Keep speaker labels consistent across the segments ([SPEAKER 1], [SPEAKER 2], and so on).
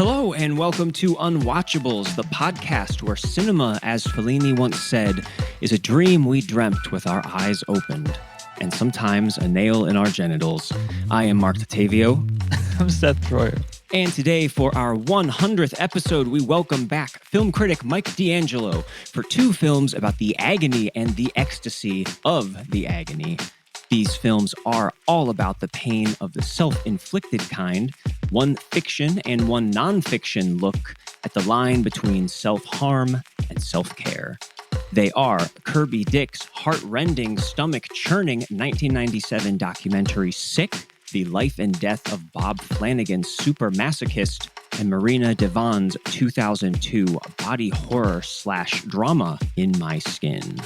[SPEAKER 1] Hello and welcome to Unwatchables, the podcast where cinema, as Fellini once said, is a dream we dreamt with our eyes opened, and sometimes a nail in our genitals. I am Marc Dottavio.
[SPEAKER 2] I'm Seth Troyer.
[SPEAKER 1] And today, for our 100th episode, we welcome back film critic Mike D'Angelo for two films about the agony and the ecstasy of the agony. These films are all about the pain of the self-inflicted kind, one fiction and one non-fiction look at the line between self-harm and self-care. They are Kirby Dick's heart-rending, stomach-churning 1997 documentary Sick, The Life and Death of Bob Flanagan's SUPERMASOCHIST, and Marina Devon's 2002 body horror/drama In My Skin.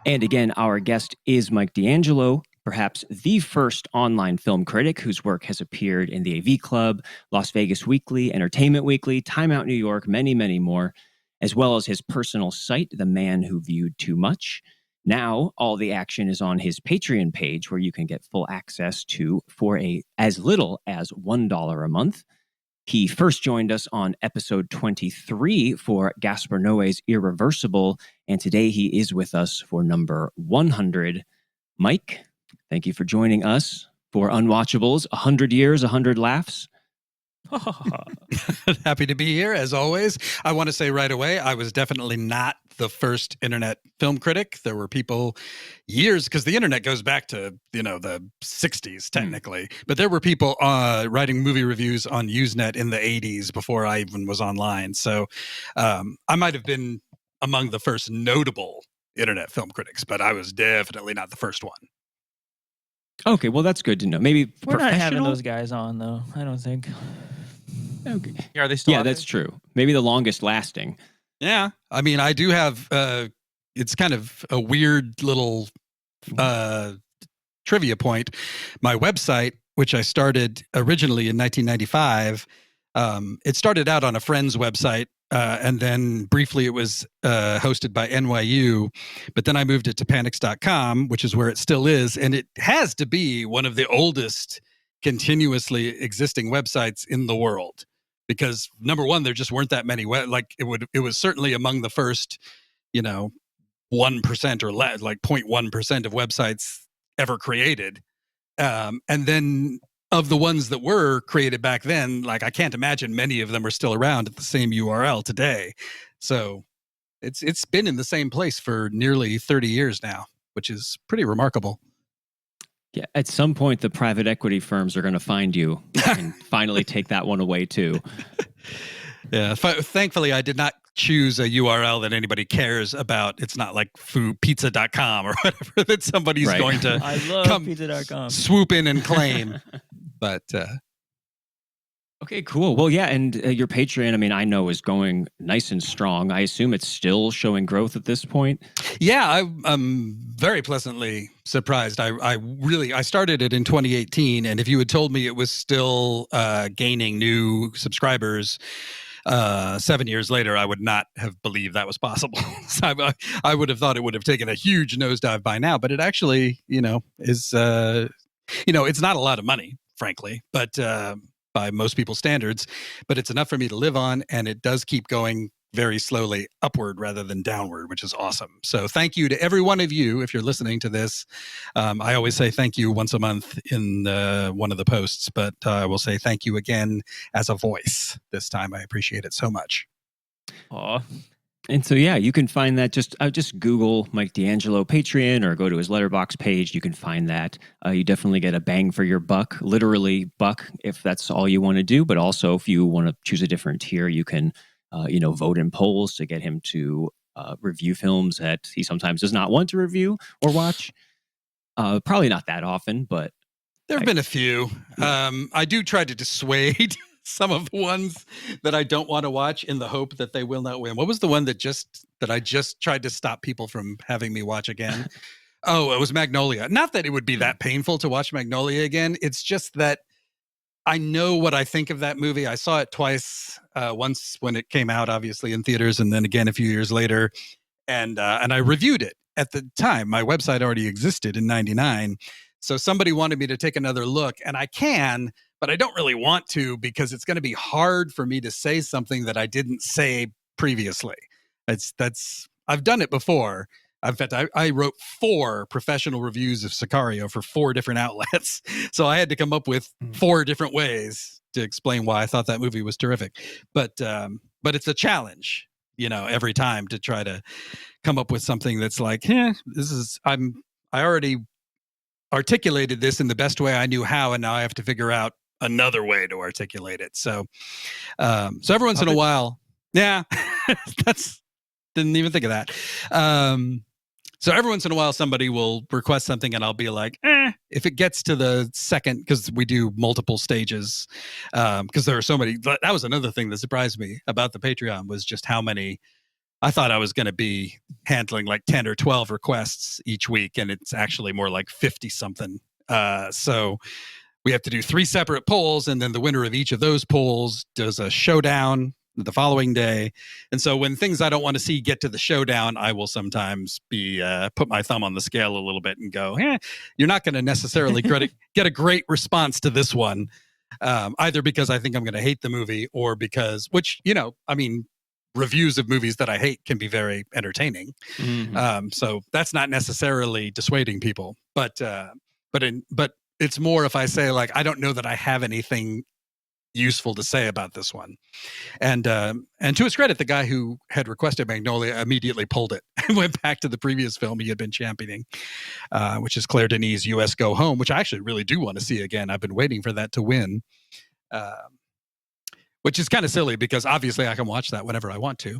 [SPEAKER 1] And again, our guest is Mike D'Angelo, perhaps the first online film critic whose work has appeared in the AV Club, Las Vegas Weekly, Entertainment Weekly, Time Out New York, many, many more, as well as his personal site, The Man Who Viewed Too Much. Now, all the action is on his Patreon page, where you can get full access to for as little as $1 a month. He first joined us on episode 23 for Gaspar Noé's Irreversible, and today he is with us for number 100. Mike, thank you for joining us for Unwatchables, 100 years, 100 laughs.
[SPEAKER 3] Happy to be here, as always. I want to say right away, I was definitely not the first internet film critic. There were people years, because the internet goes back to, the 60s, technically. But there were people writing movie reviews on Usenet in the 80s before I even was online. So I might have been among the first notable internet film critics, but I was definitely not the first one.
[SPEAKER 1] Okay, well, that's good to know. Maybe
[SPEAKER 2] We're not having those guys on, though, I don't think.
[SPEAKER 1] Okay.
[SPEAKER 2] Yeah, are they still
[SPEAKER 1] Yeah, that's true. Maybe the longest lasting.
[SPEAKER 3] Yeah. I mean, I do have, it's kind of a weird little trivia point. My website, which I started originally in 1995, it started out on a friend's website. And then briefly it was hosted by NYU, but then I moved it to panics.com, which is where it still is. And it has to be one of the oldest continuously existing websites in the world, because number one, there just weren't that many. It was certainly among the first, 1% or less, like 0.1% of websites ever created. And then of the ones that were created back then, I can't imagine many of them are still around at the same URL today. So it's been in the same place for nearly 30 years now, which is pretty remarkable.
[SPEAKER 1] Yeah, at some point, the private equity firms are going to find you and finally take that one away, too.
[SPEAKER 3] Yeah, thankfully, I did not choose a URL that anybody cares about. It's not like pizza.com or whatever that somebody's going to
[SPEAKER 2] I love pizza.com.
[SPEAKER 3] Swoop in and claim. But
[SPEAKER 1] okay, cool. Well, yeah, and your Patreon, I know is going nice and strong. I assume it's still showing growth at this point.
[SPEAKER 3] Yeah, I'm very pleasantly surprised. I started it in 2018, and if you had told me it was still gaining new subscribers 7 years later, I would not have believed that was possible. So I would have thought it would have taken a huge nosedive by now, but it actually, is, it's not a lot of money, frankly, but by most people's standards, but it's enough for me to live on, and it does keep going very slowly upward rather than downward, which is awesome. So thank you to every one of you if you're listening to this. I always say thank you once a month in one of the posts, but I will say thank you again as a voice this time. I appreciate it so much.
[SPEAKER 1] Aw. And so, yeah, you can find that. Just Google Mike D'Angelo Patreon or go to his Letterboxd page. You can find that. You definitely get a bang for your buck, literally buck, if that's all you want to do. But also, if you want to choose a different tier, you can, vote in polls to get him to review films that he sometimes does not want to review or watch. Probably not that often, but
[SPEAKER 3] there have been a few. I do try to dissuade some of the ones that I don't want to watch in the hope that they will not win. What was the one that I just tried to stop people from having me watch again? Oh, it was Magnolia. Not that it would be that painful to watch Magnolia again. It's just that I know what I think of that movie. I saw it twice, once when it came out, obviously in theaters, and then again a few years later. and I reviewed it. At the time, my website already existed in '99, so somebody wanted me to take another look, and I can, but I don't really want to because it's going to be hard for me to say something that I didn't say previously. I've done it before. In fact, I wrote 4 professional reviews of Sicario for 4 different outlets. So I had to come up with 4 different ways to explain why I thought that movie was terrific. But it's a challenge, every time to try to come up with something that's like, I already articulated this in the best way I knew how, and now I have to figure out another way to articulate it. So every once in a while, yeah, didn't even think of that. So every once in a while, somebody will request something and I'll be like, if it gets to the second, because we do multiple stages, because there are so many. That was another thing that surprised me about the Patreon was just how many. I thought I was going to be handling like 10 or 12 requests each week, and it's actually more like 50 something. So we have to do 3 separate polls, and then the winner of each of those polls does a showdown the following day. And so when things I don't want to see get to the showdown, I will sometimes put my thumb on the scale a little bit and go, you're not going to necessarily get a great response to this one, either because I think I'm going to hate the movie or because, reviews of movies that I hate can be very entertaining. Mm-hmm. So that's not necessarily dissuading people, but it's more if I say like, I don't know that I have anything useful to say about this one. And to his credit, the guy who had requested Magnolia immediately pulled it and went back to the previous film he had been championing, which is Claire Denis' U.S. Go Home, which I actually really do want to see again. I've been waiting for that to win. Which is kind of silly because obviously I can watch that whenever I want to.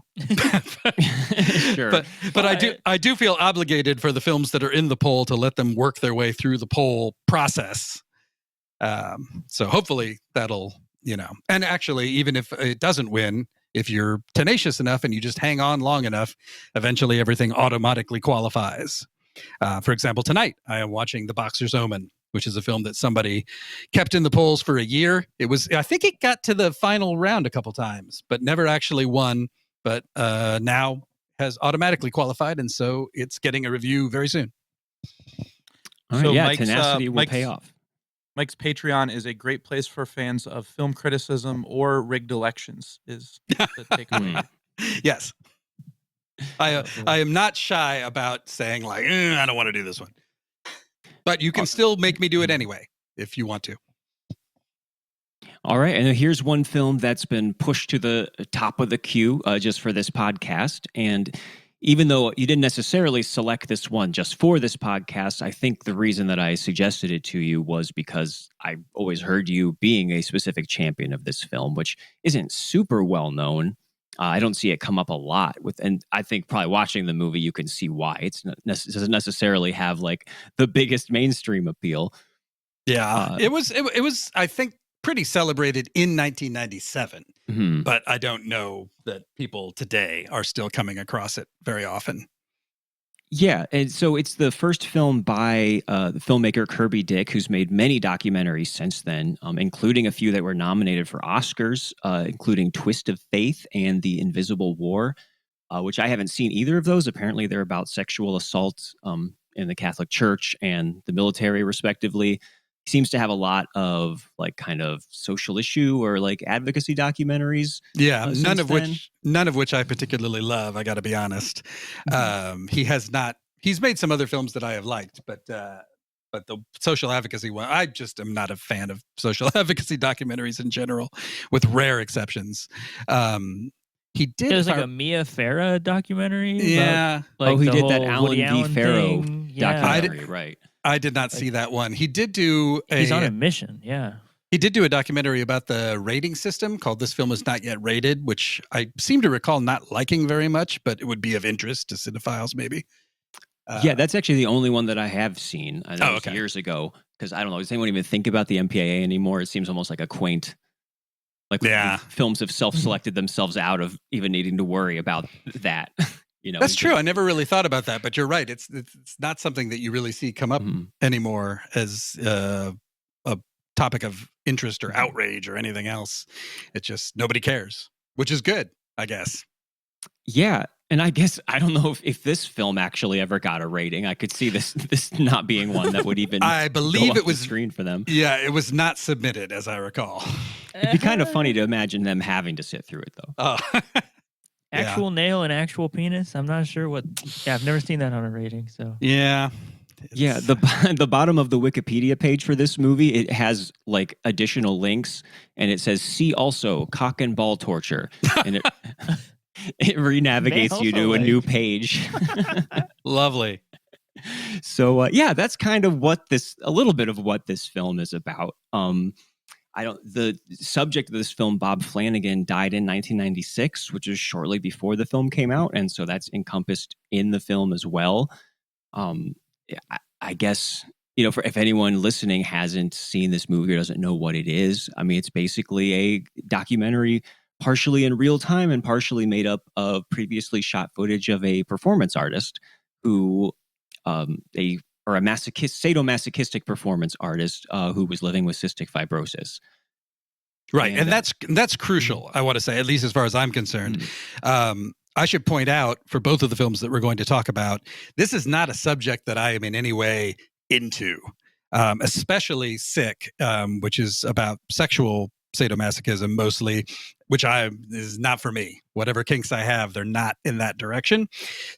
[SPEAKER 1] Sure.
[SPEAKER 3] But I do feel obligated for the films that are in the poll to let them work their way through the poll process. So hopefully that'll, and actually even if it doesn't win, if you're tenacious enough and you just hang on long enough, eventually everything automatically qualifies. For example, tonight I am watching The Boxer's Omen, which is a film that somebody kept in the polls for a year. I think it got to the final round a couple times, but never actually won, but now has automatically qualified. And so it's getting a review very soon.
[SPEAKER 1] All right, so yeah, tenacity will pay off.
[SPEAKER 4] Mike's Patreon is a great place for fans of film criticism or rigged elections is the takeaway.
[SPEAKER 3] Yes. I am not shy about saying like, I don't want to do this one. But you can still make me do it anyway, if you want to.
[SPEAKER 1] All right. And here's one film that's been pushed to the top of the queue just for this podcast. And even though you didn't necessarily select this one just for this podcast, I think the reason that I suggested it to you was because I always heard you being a specific champion of this film, which isn't super well known. I don't see it come up a lot and I think probably watching the movie, you can see why it doesn't necessarily have like the biggest mainstream appeal.
[SPEAKER 3] Yeah, it was, I think, pretty celebrated in 1997, but I don't know that people today are still coming across it very often.
[SPEAKER 1] Yeah, and so it's the first film by the filmmaker Kirby Dick, who's made many documentaries since then, including a few that were nominated for Oscars, including Twist of Faith and The Invisible War, which I haven't seen either of those. Apparently, they're about sexual assault in the Catholic Church and the military, respectively. He seems to have a lot of like kind of social issue or like advocacy documentaries.
[SPEAKER 3] Yeah, none of which I particularly love. I got to be honest. He's made some other films that I have liked, but the social advocacy one, I just am not a fan of social advocacy documentaries in general, with rare exceptions. He did.
[SPEAKER 2] There's like a Mia Farrow documentary.
[SPEAKER 3] Yeah.
[SPEAKER 2] About,
[SPEAKER 1] he did that
[SPEAKER 2] Woody
[SPEAKER 1] Alan V. Farrow
[SPEAKER 2] yeah.
[SPEAKER 1] documentary, right?
[SPEAKER 3] I did not see that one. He did do
[SPEAKER 2] he's on a mission, yeah.
[SPEAKER 3] He did do a documentary about the rating system called This Film Is Not Yet Rated, which I seem to recall not liking very much, but it would be of interest to cinephiles maybe.
[SPEAKER 1] Yeah, that's actually the only one that I have seen. I know it was years ago, because I don't know, does anyone even think about the MPAA anymore? It seems almost like a quaint, like films have self-selected themselves out of even needing to worry about that.
[SPEAKER 3] That's true. I never really thought about that, but you're right. It's not something that you really see come up anymore as a topic of interest or outrage or anything else. It's just nobody cares, which is good, I guess.
[SPEAKER 1] Yeah. And I guess I don't know if this film actually ever got a rating. I could see this not being one that would even
[SPEAKER 3] I believe
[SPEAKER 1] go
[SPEAKER 3] it was
[SPEAKER 1] the screen for them.
[SPEAKER 3] Yeah, it was not submitted, as I recall.
[SPEAKER 1] It'd be kind of funny to imagine them having to sit through it, though.
[SPEAKER 3] Oh,
[SPEAKER 2] Actual nail and actual penis. I'm not sure what. Yeah, I've never seen that on a rating. So
[SPEAKER 3] yeah.
[SPEAKER 1] Yeah, the bottom of the Wikipedia page for this movie, it has like additional links, and it says "See also cock and ball torture," and it renavigates you to a new page.
[SPEAKER 3] Lovely.
[SPEAKER 1] So yeah, that's kind of a little bit of what this film is about. The subject of this film, Bob Flanagan, died in 1996, which is shortly before the film came out, and so that's encompassed in the film as well. I guess, for if anyone listening hasn't seen this movie or doesn't know what it is, I mean, it's basically a documentary, partially in real time and partially made up of previously shot footage of a performance artist who, a sadomasochistic performance artist who was living with cystic fibrosis.
[SPEAKER 3] Right, and that's crucial, I want to say, at least as far as I'm concerned. I should point out, for both of the films that we're going to talk about, this is not a subject that I am in any way into, especially Sick, which is about sexual sadomasochism mostly, which is not for me. Whatever kinks I have, they're not in that direction.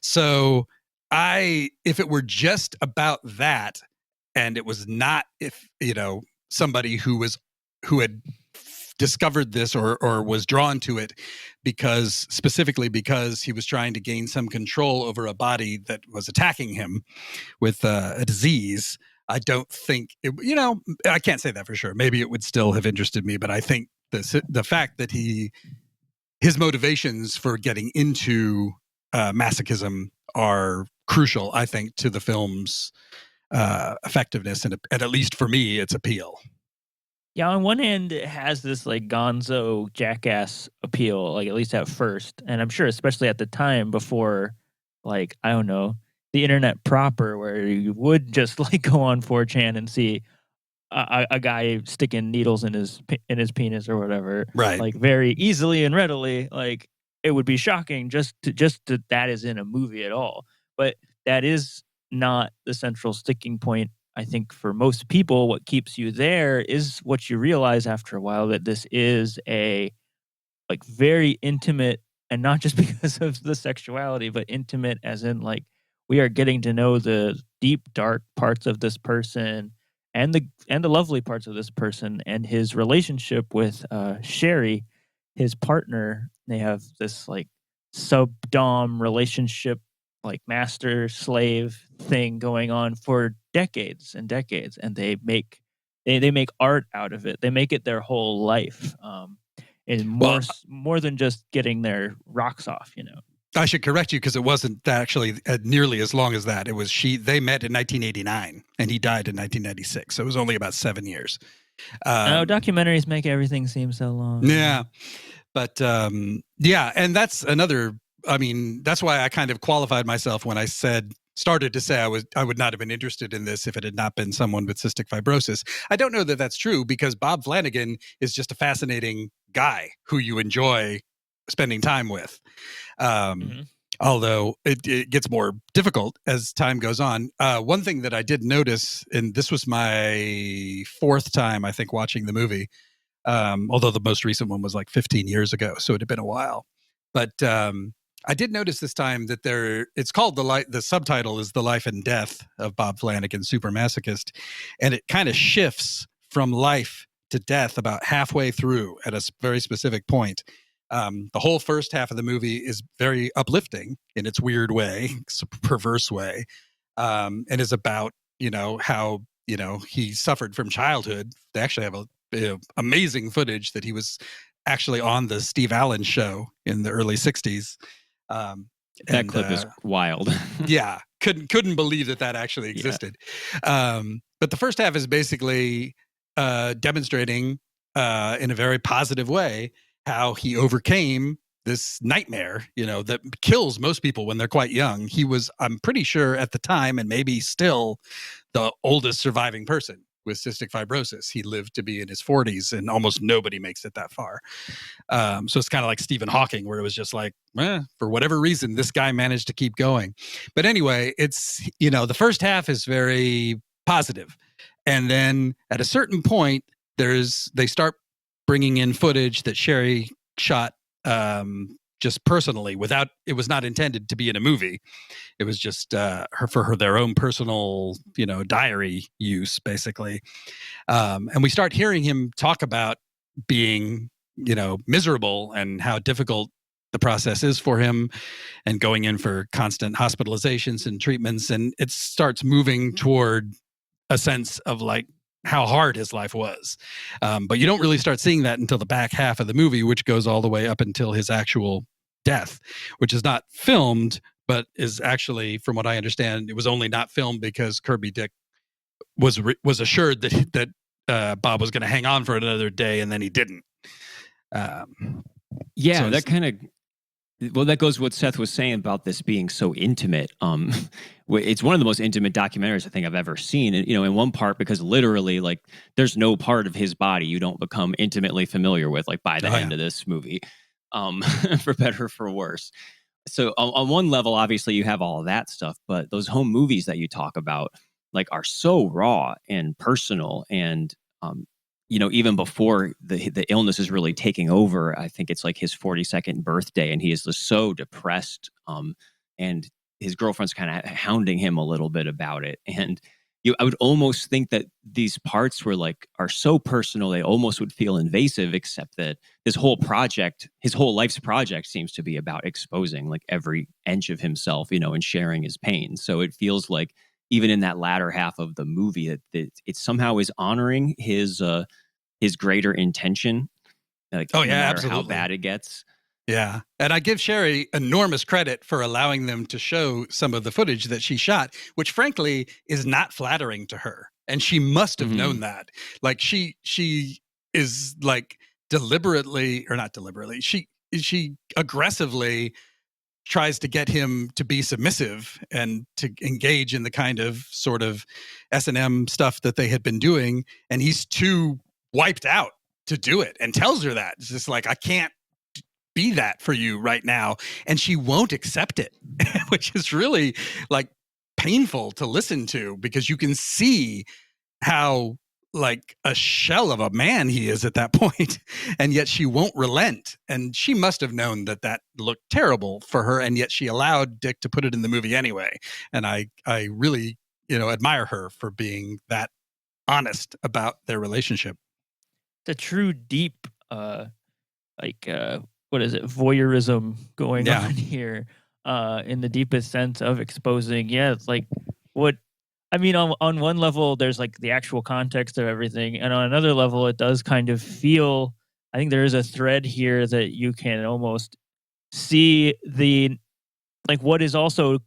[SPEAKER 3] So if it were just about that, and it was not, somebody who had discovered this or was drawn to it specifically because he was trying to gain some control over a body that was attacking him with a disease, I don't think I can't say that for sure. Maybe it would still have interested me, but I think the fact that his motivations for getting into masochism are crucial, I think, to the film's effectiveness and at least for me, its appeal.
[SPEAKER 2] Yeah, on one hand, it has this like gonzo jackass appeal, like at least at first. And I'm sure, especially at the time before, like, I don't know, the internet proper, where you would just like go on 4chan and see a guy sticking needles in his penis or whatever,
[SPEAKER 3] right?
[SPEAKER 2] Like very easily and readily. Like it would be shocking just that is in a movie at all. But that is not the central sticking point. I think for most people, what keeps you there is what you realize after a while, that this is a like very intimate, and not just because of the sexuality, but intimate as in like we are getting to know the deep, dark parts of this person and the lovely parts of this person and his relationship with Sherry, his partner. They have this like sub-dom relationship, like master slave thing going on for decades and decades, and they make art out of it. They make it their whole life, and more than just getting their rocks off.
[SPEAKER 3] I should correct you because it wasn't actually nearly as long as that. It was they met in 1989 and he died in 1996, so it was only about 7 years.
[SPEAKER 2] Documentaries make everything seem so long.
[SPEAKER 3] Yeah, but yeah, and that's another. I mean, that's why I kind of qualified myself when I started to say I would not have been interested in this if it had not been someone with cystic fibrosis. I don't know that that's true because Bob Flanagan is just a fascinating guy who you enjoy spending time with. Although it gets more difficult as time goes on. One thing that I did notice, and this was my fourth time, I think, watching the movie, although the most recent one was like 15 years ago, so it had been a while. But I did notice this time that it's called the subtitle is The Life and Death of Bob Flanagan, Supermasochist. And it kind of shifts from life to death about halfway through at a very specific point. The whole first half of the movie is very uplifting in its weird way, it's a perverse way, and is about, how, he suffered from childhood. They actually have amazing footage that he was actually on the Steve Allen show in the early 60s.
[SPEAKER 1] That clip is wild.
[SPEAKER 3] Yeah, couldn't believe that actually existed. Yeah. But the first half is basically demonstrating in a very positive way how he overcame this nightmare, that kills most people when they're quite young. He was, I'm pretty sure at the time, and maybe still, the oldest surviving person. with cystic fibrosis. He lived to be in his 40s, and almost nobody makes it that far. So it's kind of like Stephen Hawking, where it was just like, for whatever reason, this guy managed to keep going. But anyway, it's, the first half is very positive. And then at a certain point, they start bringing in footage that Sherry shot just personally, it was not intended to be in a movie. It was just their own personal, diary use, basically. And we start hearing him talk about being, miserable and how difficult the process is for him, and going in for constant hospitalizations and treatments. And it starts moving toward a sense of like how hard his life was. But you don't really start seeing that until the back half of the movie, which goes all the way up until his actual death, which is not filmed, but is actually, from what I understand, it was only not filmed because Kirby Dick was assured that Bob was going to hang on for another day, and then he didn't.
[SPEAKER 1] So
[SPEAKER 3] that
[SPEAKER 1] kind of, that goes with what Seth was saying about this being so intimate. It's one of the most intimate documentaries I think I've ever seen. And, in one part, because literally, like, there's no part of his body you don't become intimately familiar with, like, by the end of this movie, for better or for worse. So on one level, obviously, you have all of that stuff, but those home movies that you talk about, like, are so raw and personal. And, even before the illness is really taking over, I think it's like his 42nd birthday, and he is just so depressed. And his girlfriend's kind of hounding him a little bit about it. And I would almost think that these parts are so personal, they almost would feel invasive, except that this whole project, his whole life's project, seems to be about exposing like every inch of himself, and sharing his pain. So it feels like even in that latter half of the movie, that it somehow is honoring his greater intention. No matter
[SPEAKER 3] absolutely.
[SPEAKER 1] how bad it gets.
[SPEAKER 3] Yeah. And I give Sherry enormous credit for allowing them to show some of the footage that she shot, which frankly is not flattering to her. And she must have known that. Like she is like deliberately, or not deliberately, she aggressively tries to get him to be submissive and to engage in the kind of sort of S&M stuff that they had been doing. And he's too wiped out to do it, and tells her that. It's just like, I can't be that for you right now. And she won't accept it, which is really like painful to listen to, because you can see how like a shell of a man he is at that point, and yet she won't relent. And she must have known that looked terrible for her, and yet she allowed Dick to put it in the movie anyway. And I really, admire her for being that honest about their relationship.
[SPEAKER 2] The true deep, what is it, voyeurism going on here, in the deepest sense of exposing. Yeah, it's like what I mean. On one level, there's like the actual context of everything, and on another level, it does kind of feel. I think there is a thread here that you can almost see what is also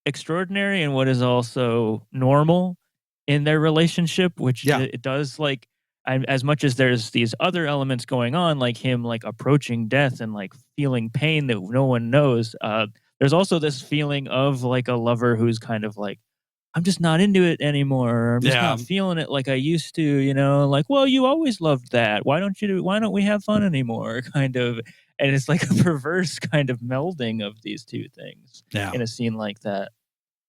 [SPEAKER 2] extraordinary and what is also normal in their relationship, which it does like. As much as there's these other elements going on, like him like approaching death and like feeling pain that no one knows, there's also this feeling of like a lover who's kind of like, I'm just not into it anymore. I'm just not feeling it like I used to, like, well, you always loved that. Why don't we have fun anymore? Kind of. And it's like a perverse kind of melding of these two things in a scene like that.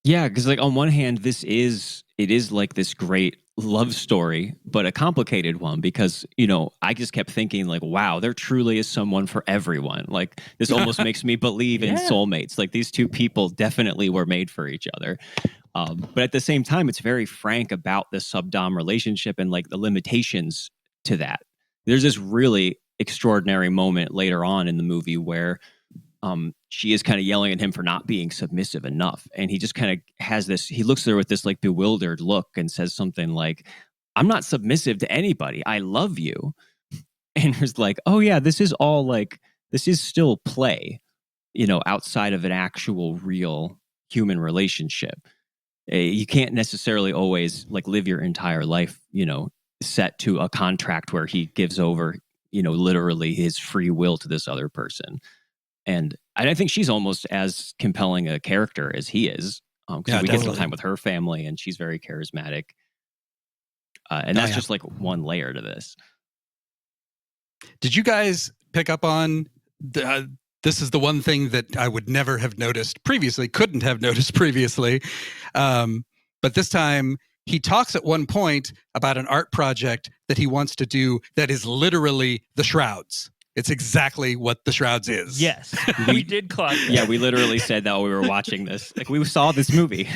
[SPEAKER 1] Yeah, because like on one hand, it is like this great love story, but a complicated one, because I just kept thinking like, wow, there truly is someone for everyone. Like this almost makes me believe in soulmates. Like these two people definitely were made for each other. But at the same time, it's very frank about the sub-dom relationship and like the limitations to that. There's this really extraordinary moment later on in the movie where she is kind of yelling at him for not being submissive enough. And he just kind of has this, he looks at her with this like bewildered look and says something like, I'm not submissive to anybody. I love you. And it's like, oh yeah, this is still play, outside of an actual real human relationship. You can't necessarily always like live your entire life, set to a contract where he gives over, literally his free will to this other person. And I think she's almost as compelling a character as he is, because we get some time with her family, and she's very charismatic. And that's just like one layer to this.
[SPEAKER 3] Did you guys pick up on this is the one thing that I would never have noticed previously, couldn't have noticed previously. But this time he talks at one point about an art project that he wants to do that is literally the Shrouds. It's exactly what the Shrouds is.
[SPEAKER 2] Yes, we did clock that.
[SPEAKER 1] Yeah, we literally said that while we were watching this. Like, we saw this movie.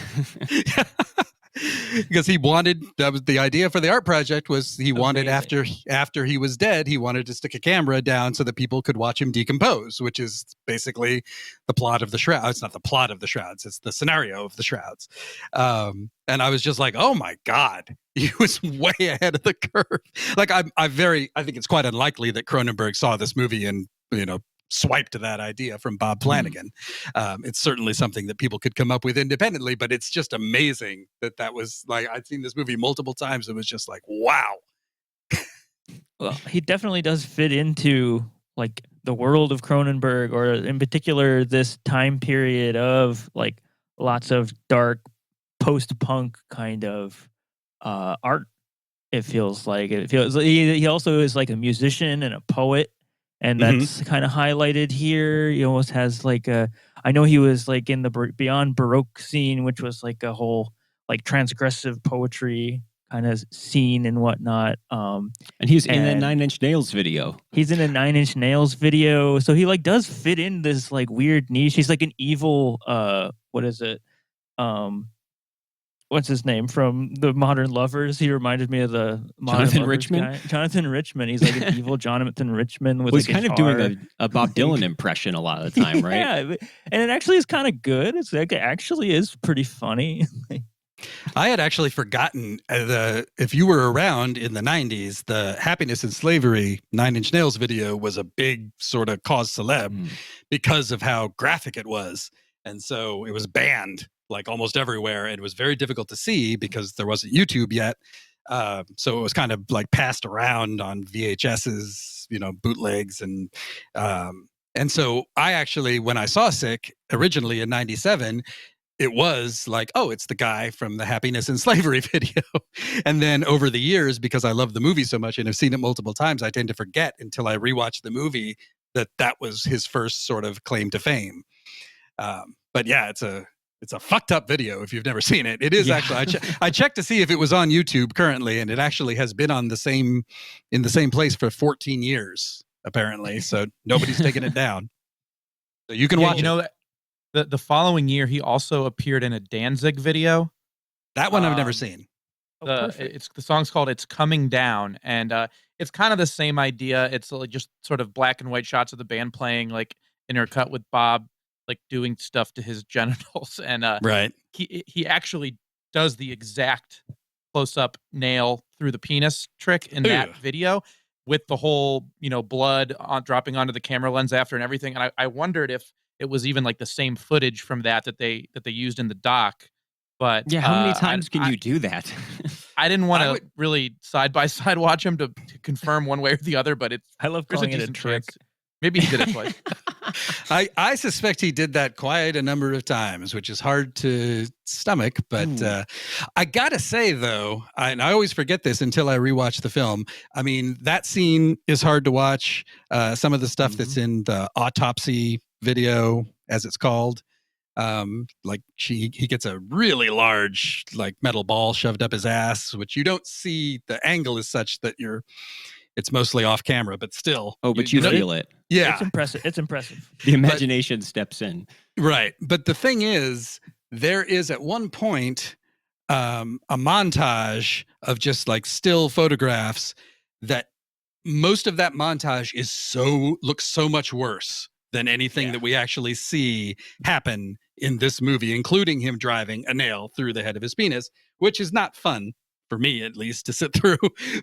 [SPEAKER 3] Because he wanted, that was the idea for the art project, was he wanted after he was dead, he wanted to stick a camera down so that people could watch him decompose, which is basically the plot of the Shrouds. It's not the plot of the Shrouds, it's the scenario of the Shrouds. And I was just like, oh my God, he was way ahead of the curve. Like, I think it's quite unlikely that Cronenberg saw this movie and, swiped that idea from Bob Flanagan. It's certainly something that people could come up with independently, but it's just amazing that was like, I'd seen this movie multiple times. It was just like, wow.
[SPEAKER 2] Well, he definitely does fit into like the world of Cronenberg, or in particular this time period of like lots of dark post-punk kind of art. He also is like a musician and a poet. And that's kind of highlighted here. He almost has like I know he was like in the Beyond Baroque scene, which was like a whole like transgressive poetry kind of scene and whatnot. And
[SPEAKER 1] he's in the 9 Inch Nails video.
[SPEAKER 2] He's in a 9 Inch Nails video. So he like does fit in this like weird niche. He's like an evil, what is it? What's his name from the Modern Lovers? He reminded me of the
[SPEAKER 1] Jonathan Richman guy.
[SPEAKER 2] Jonathan Richman. He's like an evil Jonathan Richman with
[SPEAKER 1] he's
[SPEAKER 2] a
[SPEAKER 1] kind of doing a Bob Dylan impression a lot of the time, right?
[SPEAKER 2] Yeah, and it actually is kind of good. It's like, it actually is pretty funny.
[SPEAKER 3] I had actually forgotten if you were around in the 90s, the Happiness and Slavery 9 Inch Nails video was a big sort of cause celeb because of how graphic it was. And so it was banned like almost everywhere, and it was very difficult to see because there wasn't YouTube yet. So it was kind of like passed around on VHSs, bootlegs. And so I actually, when I saw Sick originally in 97, it was like, oh, it's the guy from the Happiness and Slavery video. And then over the years, because I love the movie so much and have seen it multiple times, I tend to forget until I rewatch the movie that was his first sort of claim to fame. But yeah, it's a fucked up video if you've never seen it. It is actually. I checked to see if it was on YouTube currently, and it actually has been in the same place for 14 years apparently. So nobody's taken it down. So you can watch it.
[SPEAKER 4] The following year, he also appeared in a Danzig video.
[SPEAKER 3] That one I've never seen.
[SPEAKER 4] The song's called "It's Coming Down," and it's kind of the same idea. It's like just sort of black and white shots of the band playing, like intercut with Bob like doing stuff to his genitals, and
[SPEAKER 3] right.
[SPEAKER 4] He actually does the exact close-up nail through the penis trick in that video, with the whole blood dropping onto the camera lens after and everything. And I wondered if it was even like the same footage from that they used in the doc. But
[SPEAKER 1] yeah, how many times can you do that?
[SPEAKER 4] I didn't want to really side by side watch him to confirm one way or the other, but
[SPEAKER 2] I love calling it a trick.
[SPEAKER 4] Maybe he did it twice.
[SPEAKER 3] I suspect he did that quite a number of times, which is hard to stomach. But I gotta say, though, and I always forget this until I rewatch the film. I mean, that scene is hard to watch. Some of the stuff that's in the autopsy video, as it's called, like he gets a really large like metal ball shoved up his ass, which you don't see. The angle is such that it's mostly off camera, but still.
[SPEAKER 1] Oh, but you feel it.
[SPEAKER 3] Yeah.
[SPEAKER 2] It's impressive.
[SPEAKER 1] The imagination steps in.
[SPEAKER 3] Right. But the thing is, there is at one point a montage of just like still photographs that most of that montage looks so much worse than anything that we actually see happen in this movie, including him driving a nail through the head of his penis, which is not fun for me, at least, to sit through.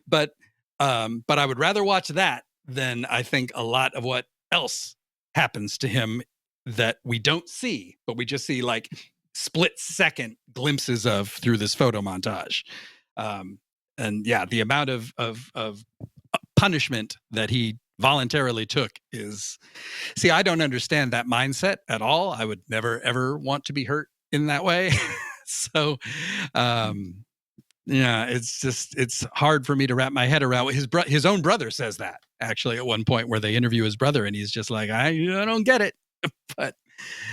[SPEAKER 3] But I would rather watch that than I think a lot of what else happens to him that we don't see, but we just see like split second glimpses of through this photo montage. And yeah, the amount of punishment that he voluntarily took is, see, I don't understand that mindset at all. I would never, ever want to be hurt in that way. So, Yeah, it's hard for me to wrap my head around. His own brother says that actually at one point where they interview his brother, and he's just like, I don't get it, but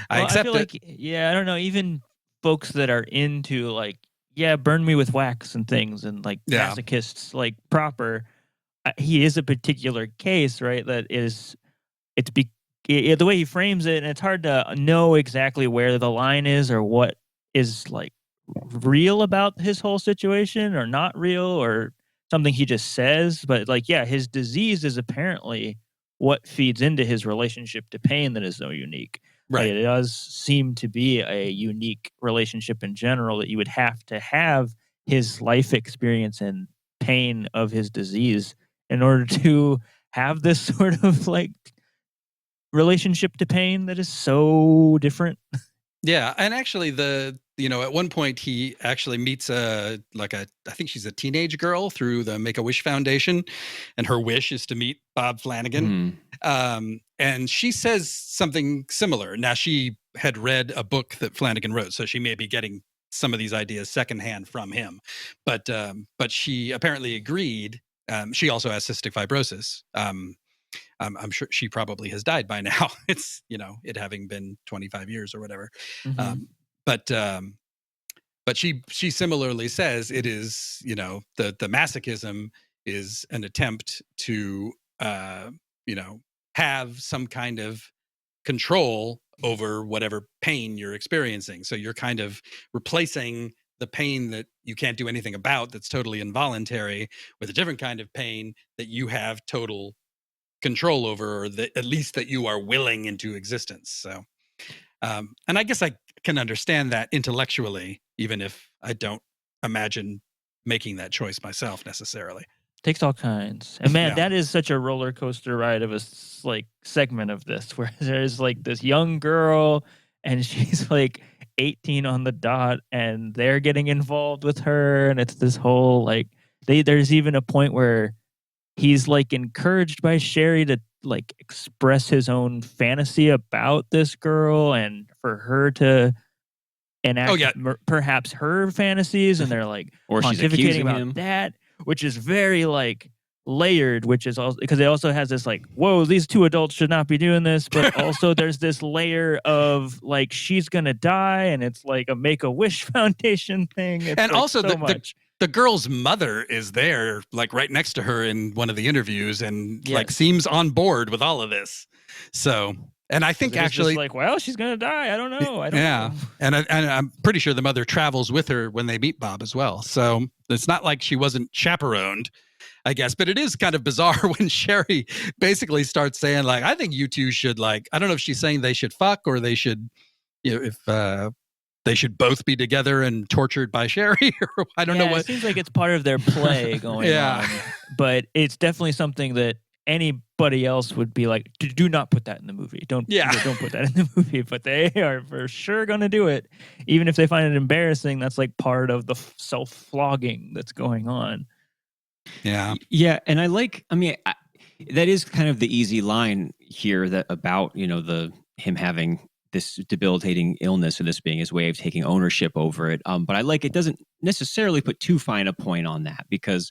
[SPEAKER 3] I accept
[SPEAKER 2] feel
[SPEAKER 3] it.
[SPEAKER 2] like, I don't know, even folks that are into like, burn me with wax and things, and like masochists like proper, he is a particular case, right? That is, the way he frames it, and it's hard to know exactly where the line is or what is like real about his whole situation or not real or something he just says. But like, his disease is apparently what feeds into his relationship to pain that is so unique.
[SPEAKER 3] Right.
[SPEAKER 2] Like, it does seem to be a unique relationship in general, that you would have to have his life experience and pain of his disease in order to have this sort of like relationship to pain that is so different.
[SPEAKER 3] Yeah, and actually at one point he actually meets I think she's a teenage girl through the Make-A-Wish Foundation, and her wish is to meet Bob Flanagan. And she says something similar. Now, she had read a book that Flanagan wrote, so she may be getting some of these ideas secondhand from him. But she apparently agreed. She also has cystic fibrosis. I'm sure she probably has died by now. It's, it having been 25 years or whatever.
[SPEAKER 2] Mm-hmm.
[SPEAKER 3] But she similarly says it is, the masochism is an attempt to, have some kind of control over whatever pain you're experiencing. So you're kind of replacing the pain that you can't do anything about, that's totally involuntary, with a different kind of pain that you have total control over, or at least that you are willing into existence. So, and I guess I can understand that intellectually, even if I don't imagine making that choice myself necessarily.
[SPEAKER 2] Takes all kinds. And man, that is such a roller coaster ride of a like segment of this, where there's like this young girl and she's like 18 on the dot, and they're getting involved with her, and it's this whole like, there's even a point where he's like encouraged by Sherry to like express his own fantasy about this girl, and for her to enact perhaps her fantasies, and they're like
[SPEAKER 1] or she's
[SPEAKER 2] pontificating about
[SPEAKER 1] him.
[SPEAKER 2] that, which is very like layered, which is also because it also has this like, whoa, these two adults should not be doing this, but also there's this layer of like, she's gonna die, and it's like a Make-A-Wish Foundation thing. It's
[SPEAKER 3] and
[SPEAKER 2] like
[SPEAKER 3] also
[SPEAKER 2] so much.
[SPEAKER 3] The girl's mother is there, like right next to her in one of the interviews, and like seems on board with all of this. So, and I think actually,
[SPEAKER 2] like, well, she's gonna die. I don't know. know.
[SPEAKER 3] And I'm pretty sure the mother travels with her when they meet Bob as well. So it's not like she wasn't chaperoned, I guess. But it is kind of bizarre when Sherry basically starts saying, like, I think you two should, like, I don't know if she's saying they should fuck, or they should, if they should both be together and tortured by Sherry, or I don't know what.
[SPEAKER 2] It seems like it's part of their play going on, but it's definitely something that anybody else would be like, do not put that in the movie. Don't put that in the movie. But they are for sure going to do it, even if they find it embarrassing. That's like part of the self-flogging that's going on.
[SPEAKER 3] Yeah,
[SPEAKER 1] and that is kind of the easy line here, that about him having this debilitating illness, and this being his way of taking ownership over it. But I like, it doesn't necessarily put too fine a point on that, because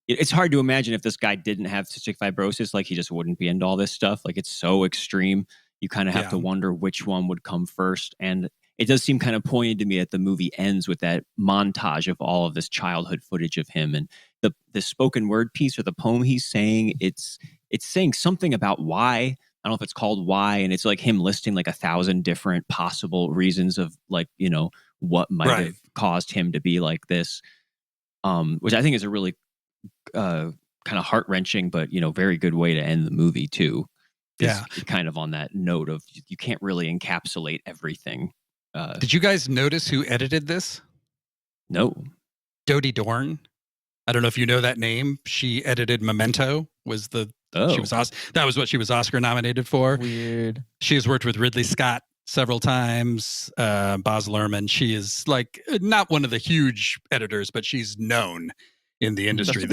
[SPEAKER 1] it's hard to imagine if this guy didn't have cystic fibrosis, like he just wouldn't be into all this stuff. Like, it's so extreme. You kind of have to wonder which one would come first. And it does seem kind of pointed to me that the movie ends with that montage of all of this childhood footage of him, and the spoken word piece, or the poem he's saying. It's saying something about why. I don't know if it's called Why, and it's like him listing like 1,000 different possible reasons of like, what might have caused him to be like this, which I think is a really kind of heart-wrenching, but very good way to end the movie too. Kind of on that note of, you can't really encapsulate everything.
[SPEAKER 3] Did you guys notice who edited this?
[SPEAKER 1] No.
[SPEAKER 3] Dodie Dorn. I don't know if you know that name. She edited Memento. That was what she was Oscar nominated for.
[SPEAKER 2] Weird.
[SPEAKER 3] She has worked with Ridley Scott several times. Baz Luhrmann. She is like not one of the huge editors, but she's known in the industry.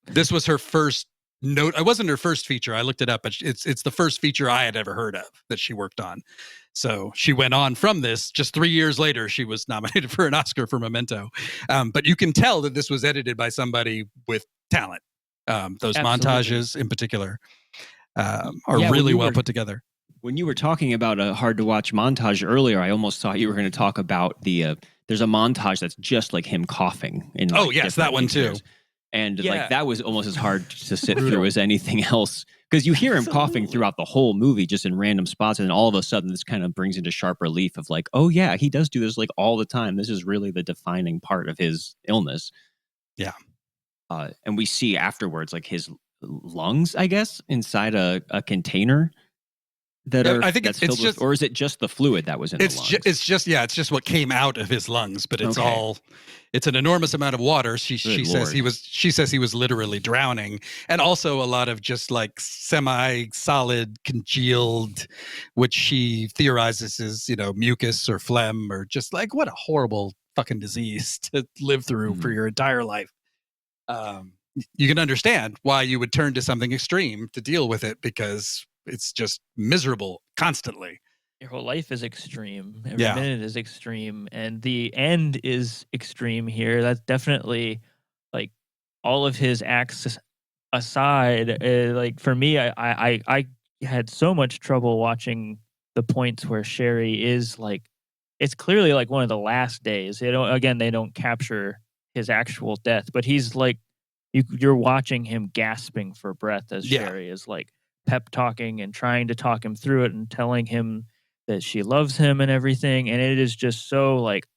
[SPEAKER 3] This was her first note. It wasn't her first feature. I looked it up, but it's the first feature I had ever heard of that she worked on. So she went on from this. Just 3 years later, she was nominated for an Oscar for Memento. But you can tell that this was edited by somebody with talent. Those montages in particular are really well put together.
[SPEAKER 1] When you were talking about a hard to watch montage earlier, I almost thought you were going to talk about there's a montage that's just like him coughing. In, like,
[SPEAKER 3] yes, that one too.
[SPEAKER 1] And like that was almost as hard to sit through as anything else, because you hear him coughing throughout the whole movie, just in random spots, and then all of a sudden this kind of brings into sharp relief of like, oh yeah, he does do this like all the time. This is really the defining part of his illness.
[SPEAKER 3] Yeah.
[SPEAKER 1] And we see afterwards like his lungs, I guess, inside a container
[SPEAKER 3] I think it's just
[SPEAKER 1] with, or is it just the fluid that was in the lungs?
[SPEAKER 3] It's just what came out of his lungs, but it's it's an enormous amount of water. She says he was literally drowning, and also a lot of just like semi-solid congealed, which she theorizes is mucus or phlegm, or just like, what a horrible fucking disease to live through for your entire life. You can understand why you would turn to something extreme to deal with it, because it's just miserable constantly.
[SPEAKER 2] Your whole life is extreme. Every minute is extreme, and the end is extreme here. That's definitely like all of his acts aside. Like for me, I had so much trouble watching the points where Sherry is like, it's clearly like one of the last days. They don't capture his actual death, but he's like, you're watching him gasping for breath as Sherry is like pep talking and trying to talk him through it and telling him that she loves him and everything. And it is just so like,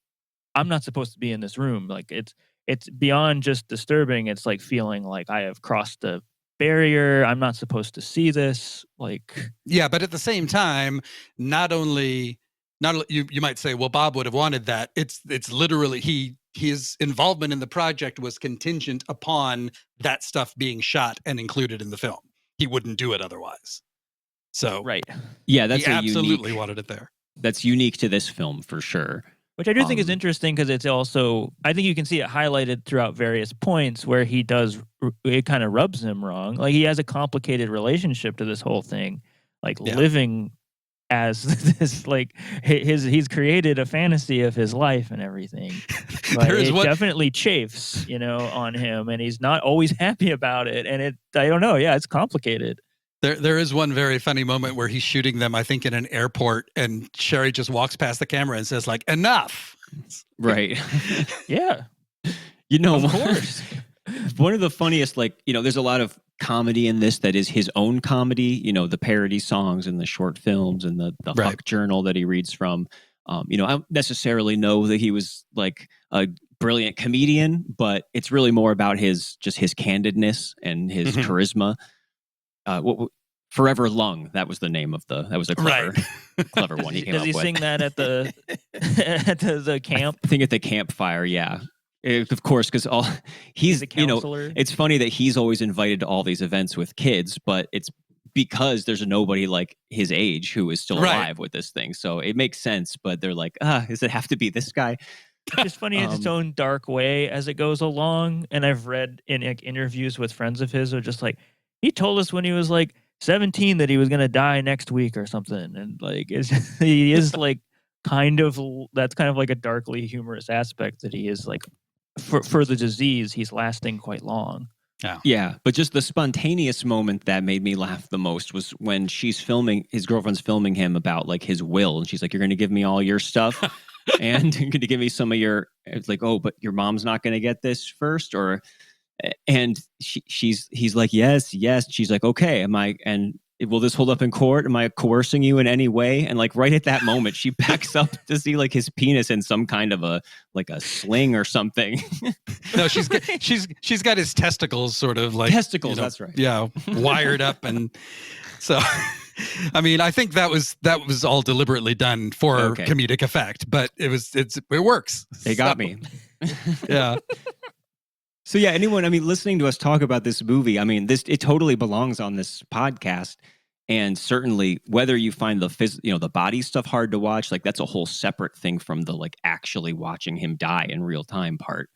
[SPEAKER 2] I'm not supposed to be in this room. Like it's beyond just disturbing. It's like feeling like I have crossed a barrier. I'm not supposed to see this. Like,
[SPEAKER 3] yeah, but at the same time, not only you might say, well, Bob would have wanted that. It's literally his involvement in the project was contingent upon that stuff being shot and included in the film. He wouldn't do it otherwise. So
[SPEAKER 1] yeah, that's
[SPEAKER 3] he absolutely wanted it there.
[SPEAKER 1] That's unique to this film for sure.
[SPEAKER 2] Which I do think is interesting, because it's also, I think you can see it highlighted throughout various points where it kind of rubs him wrong. Like he has a complicated relationship to this whole thing, like living as this, like he's created a fantasy of his life and everything. But it definitely chafes, on him, and he's not always happy about it. And I don't know. Yeah, it's complicated.
[SPEAKER 3] There is one very funny moment where he's shooting them, I think, in an airport, and Sherry just walks past the camera and says, like, enough.
[SPEAKER 1] Right.
[SPEAKER 2] Yeah.
[SPEAKER 1] Of course. One of the funniest, there's a lot of comedy in this that is his own comedy, the parody songs and the short films and the fuck journal that he reads from. I don't necessarily know that he was like a brilliant comedian, but it's really more about his candidness and his charisma. Forever Lung, that was the name of that was a clever one he came up with.
[SPEAKER 2] Does he sing that at the at the camp?
[SPEAKER 1] I think at the campfire, yeah. Of course, because he's a counselor. It's funny that he's always invited to all these events with kids, but it's because there's nobody like his age who is still alive with this thing. So it makes sense, but they're like, does it have to be this guy?
[SPEAKER 2] It's just funny in its own dark way as it goes along. And I've read in interviews with friends of his who are just like, he told us when he was like 17 that he was going to die next week or something. And like, he is like that's kind of like a darkly humorous aspect that he is like, for the disease, he's lasting quite long.
[SPEAKER 1] Yeah, but just the spontaneous moment that made me laugh the most was when his girlfriend's filming him about like his will, and she's like, "You're going to give me all your stuff, and you're going to give me some of your." It's like, "Oh, but your mom's not going to get this first," and he's like, "Yes." She's like, "Okay, will this hold up in court? Am I coercing you in any way?" And like right at that moment, she backs up to see like his penis in some kind of a sling or something.
[SPEAKER 3] No, she's got his testicles sort of like
[SPEAKER 1] testicles. That's right.
[SPEAKER 3] Yeah, wired up, and so I mean, I think that was all deliberately done for comedic effect, but it works.
[SPEAKER 1] It got me.
[SPEAKER 3] Yeah.
[SPEAKER 1] So yeah, anyone, listening to us talk about this movie, it totally belongs on this podcast. And certainly whether you find the body stuff hard to watch, like that's a whole separate thing from the like actually watching him die in real time part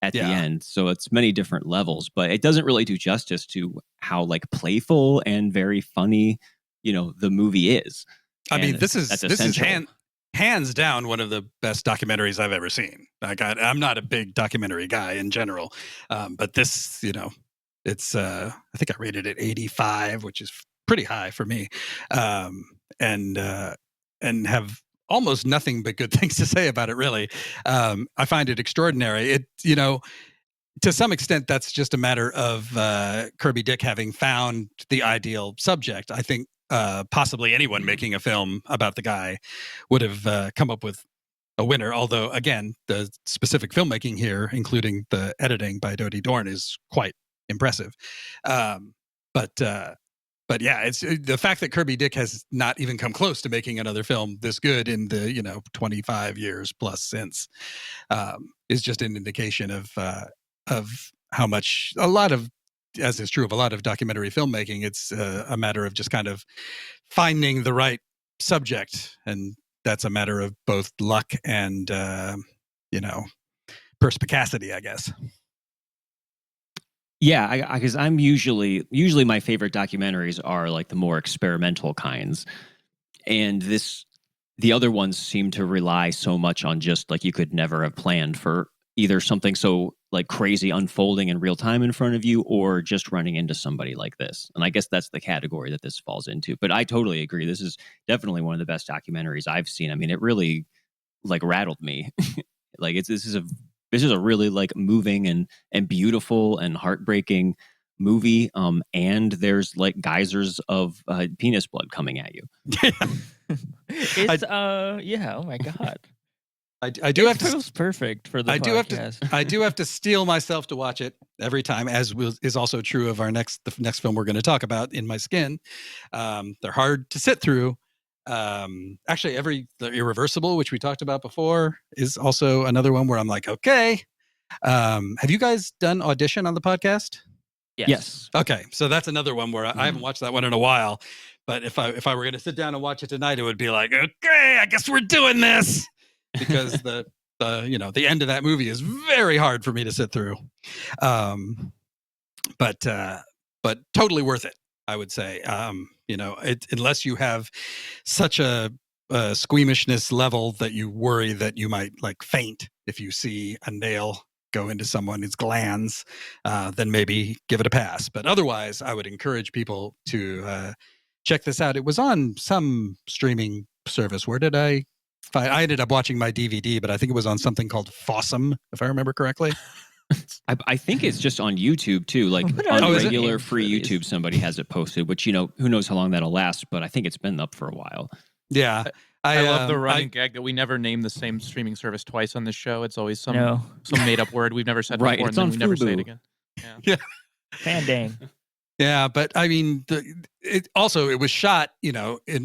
[SPEAKER 1] at the end. So it's many different levels, but it doesn't really do justice to how like playful and very funny, the movie is.
[SPEAKER 3] I mean,
[SPEAKER 1] And
[SPEAKER 3] this is
[SPEAKER 1] essential.
[SPEAKER 3] hands down one of the best documentaries I've ever seen. Like I'm not a big documentary guy in general, but this, it's I think I rated it 85, which is pretty high for me, and have almost nothing but good things to say about it. Really, I find it extraordinary. It to some extent, that's just a matter of Kirby Dick having found the ideal subject. I think possibly anyone making a film about the guy would have come up with a winner. Although, again, the specific filmmaking here, including the editing by Dodi Dorn, is quite impressive. But yeah, it's the fact that Kirby Dick has not even come close to making another film this good in the 25 years plus since is just an indication of how much as is true of a lot of documentary filmmaking, it's a matter of just kind of finding the right subject, and that's a matter of both luck and perspicacity, I guess.
[SPEAKER 1] Yeah, because I'm usually my favorite documentaries are like the more experimental kinds, and the other ones seem to rely so much on just like you could never have planned for either something so like crazy unfolding in real time in front of you, or just running into somebody like this. And I guess that's the category that this falls into. But I totally agree. This is definitely one of the best documentaries I've seen. I mean, it really like rattled me. Like this is a really like moving and beautiful and heartbreaking movie. And there's like geysers of penis blood coming at you.
[SPEAKER 2] It's oh my God.
[SPEAKER 3] I do have to.
[SPEAKER 2] Feels perfect for the podcast.
[SPEAKER 3] I do have to steel myself to watch it every time, as is also true of the next film we're going to talk about, In My Skin. They're hard to sit through. Actually, the Irreversible, which we talked about before, is also another one where I'm like, okay. Have you guys done Audition on the podcast?
[SPEAKER 1] Yes.
[SPEAKER 3] Okay, so that's another one where I haven't watched that one in a while. But if I were going to sit down and watch it tonight, it would be like, okay, I guess we're doing this. Because the end of that movie is very hard for me to sit through, but totally worth it, I would say. Unless you have such a squeamishness level that you worry that you might like faint if you see a nail go into someone's glands, then maybe give it a pass. But otherwise, I would encourage people to check this out. It was on some streaming service. Where did I ended up watching my DVD, but I think it was on something called Fossum, if I remember correctly.
[SPEAKER 1] I think it's just on YouTube too, like on regular free YouTube. Somebody has it posted, which who knows how long that'll last, but I think it's been up for a while.
[SPEAKER 3] Yeah,
[SPEAKER 4] I love the running gag that we never name the same streaming service twice on this show. It's always some made up word we've never said before, and then we never say it again.
[SPEAKER 3] Yeah.
[SPEAKER 2] Fandang.
[SPEAKER 3] Yeah, but I mean, it was shot,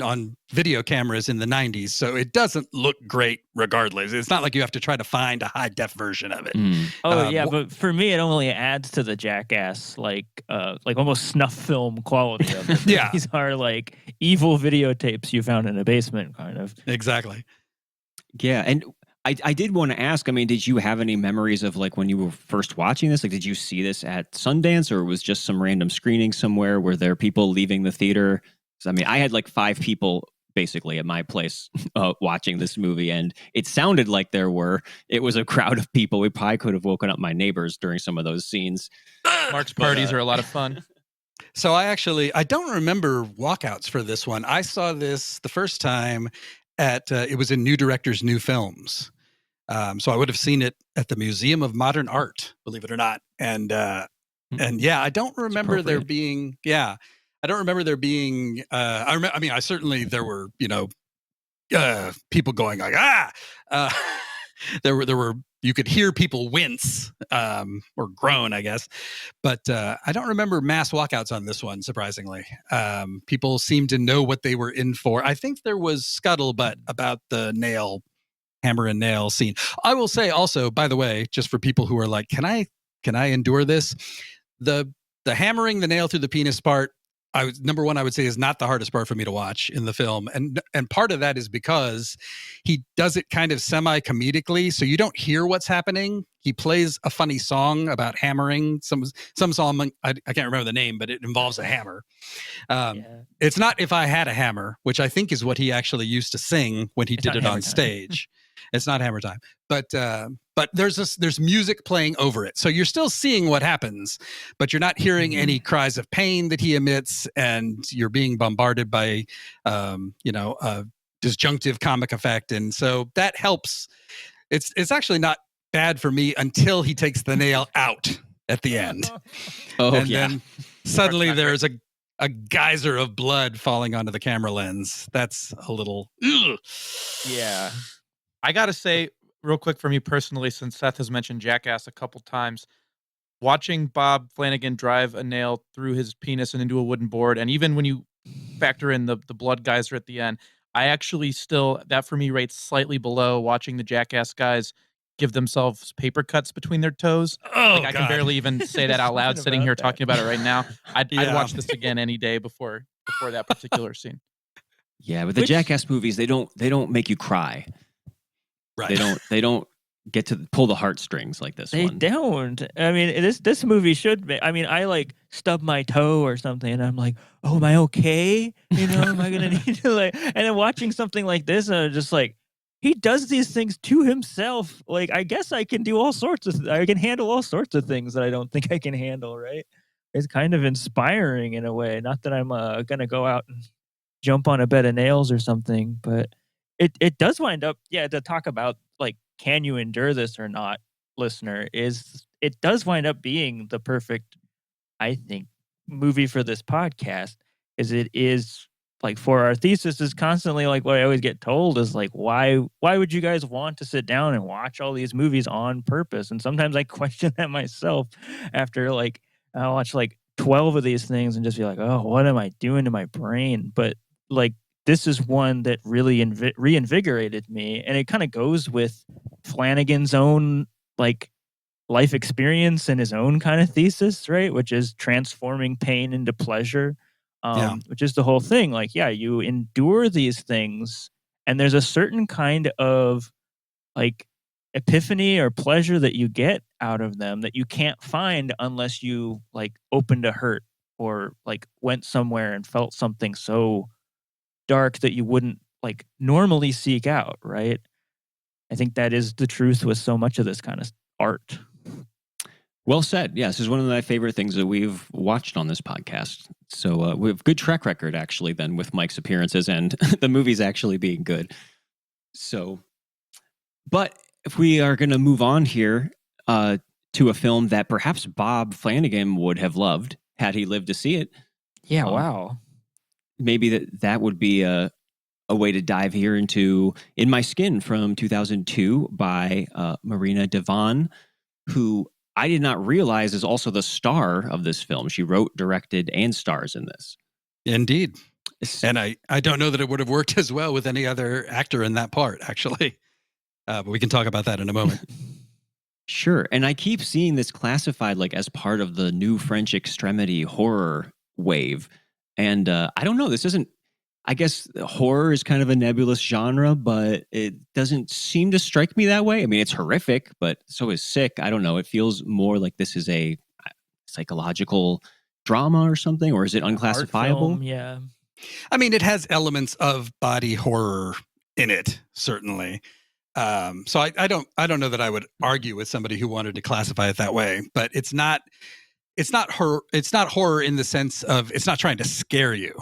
[SPEAKER 3] on video cameras in the 90s, so it doesn't look great regardless. It's not like you have to try to find a high def version of it.
[SPEAKER 2] But for me, it only adds to the jackass, like almost snuff film quality of it.
[SPEAKER 3] Yeah,
[SPEAKER 2] these are like evil videotapes you found in a basement, kind of.
[SPEAKER 3] Exactly.
[SPEAKER 1] Yeah, and I did want to ask, I mean, did you have any memories of like when you were first watching this? Like, did you see this at Sundance, or was just some random screening somewhere? Were there people leaving the theater? I mean, I had like 5 people basically at my place watching this movie, and it sounded like it was a crowd of people. We probably could have woken up my neighbors during some of those scenes.
[SPEAKER 4] Marc's parties are a lot of fun.
[SPEAKER 3] So I don't remember walkouts for this one. I saw this the first time it was in New Directors, New Films. So I would have seen it at the Museum of Modern Art, believe it or not. And yeah, I don't remember there being, I certainly there were, people going like, there were, you could hear people wince, or groan, I guess. But I don't remember mass walkouts on this one, surprisingly. People seemed to know what they were in for. I think there was scuttlebutt about the hammer and nail scene. I will say also, by the way, just for people who are like, can I endure this? The hammering the nail through the penis part number one, I would say is not the hardest part for me to watch in the film. And part of that is because he does it kind of semi-comedically. So you don't hear what's happening. He plays a funny song about hammering some song. I can't remember the name, but it involves a hammer. It's not If I Had a Hammer, which I think is what he actually used to sing when he did it on stage. It's not Hammer Time, but there's music playing over it, so you're still seeing what happens, but you're not hearing any cries of pain that he emits, and you're being bombarded by, a disjunctive comic effect, and so that helps. It's actually not bad for me until he takes the nail out at the end, then suddenly there's a geyser of blood falling onto the camera lens. That's a little. Ugh.
[SPEAKER 4] Yeah. I got to say, real quick for me personally, since Seth has mentioned Jackass a couple times, watching Bob Flanagan drive a nail through his penis and into a wooden board, and even when you factor in the blood geyser at the end, I actually still, that for me rates slightly below watching the Jackass guys give themselves paper cuts between their toes. I can barely even say that out loud sitting here talking about it right now. I'd watch this again any day before that particular scene.
[SPEAKER 1] Yeah, but the Jackass movies, they don't make you cry.
[SPEAKER 3] Right.
[SPEAKER 1] They don't get to pull the heartstrings like this one.
[SPEAKER 2] They don't. I mean, this movie should be. I mean, I stub my toe or something, and I'm like, oh, am I okay? Am I gonna need to And then watching something like this, just he does these things to himself. I guess I can do all sorts of. I can handle all sorts of things that I don't think I can handle. Right? It's kind of inspiring in a way. Not that I'm gonna go out and jump on a bed of nails or something, but. It does wind up, to talk about, can you endure this or not, listener, it does wind up being the perfect, I think, movie for this podcast, it is, for our thesis is constantly, what I always get told is, why would you guys want to sit down and watch all these movies on purpose? And sometimes I question that myself after, I'll watch, 12 of these things and just be like, oh, what am I doing to my brain? But, this is one that really reinvigorated me, and it kind of goes with Flanagan's own life experience and his own kind of thesis, right? Which is transforming pain into pleasure, which is the whole thing. You endure these things, and there's a certain kind of epiphany or pleasure that you get out of them that you can't find unless you opened a hurt or went somewhere and felt something so dark that you wouldn't normally seek out, right? I think that is the truth with so much of this kind of art.
[SPEAKER 1] Well said. Yes, this is one of my favorite things that we've watched on this podcast. So we have good track record actually then with Mike's appearances and the movies actually being good. So, but if we are going to move on here to a film that perhaps Bob Flanagan would have loved had he lived to see it.
[SPEAKER 2] Yeah, wow.
[SPEAKER 1] Maybe that would be a way to dive here into In My Skin from 2002 by Marina Devon, who I did not realize is also the star of this film. She wrote, directed, and stars in this.
[SPEAKER 3] Indeed. And I don't know that it would have worked as well with any other actor in that part, actually. But we can talk about that in a moment.
[SPEAKER 1] Sure. And I keep seeing this classified as part of the new French extremity horror wave. And I don't know, this isn't, I guess horror is kind of a nebulous genre, but it doesn't seem to strike me that way. I mean, it's horrific, but so is sick. I don't know. It feels more like this is a psychological drama or something, or is it unclassifiable?
[SPEAKER 2] Film, yeah.
[SPEAKER 3] I mean, it has elements of body horror in it, certainly. So I don't know that I would argue with somebody who wanted to classify it that way, but it's not horror. It's not horror in the sense of it's not trying to scare you.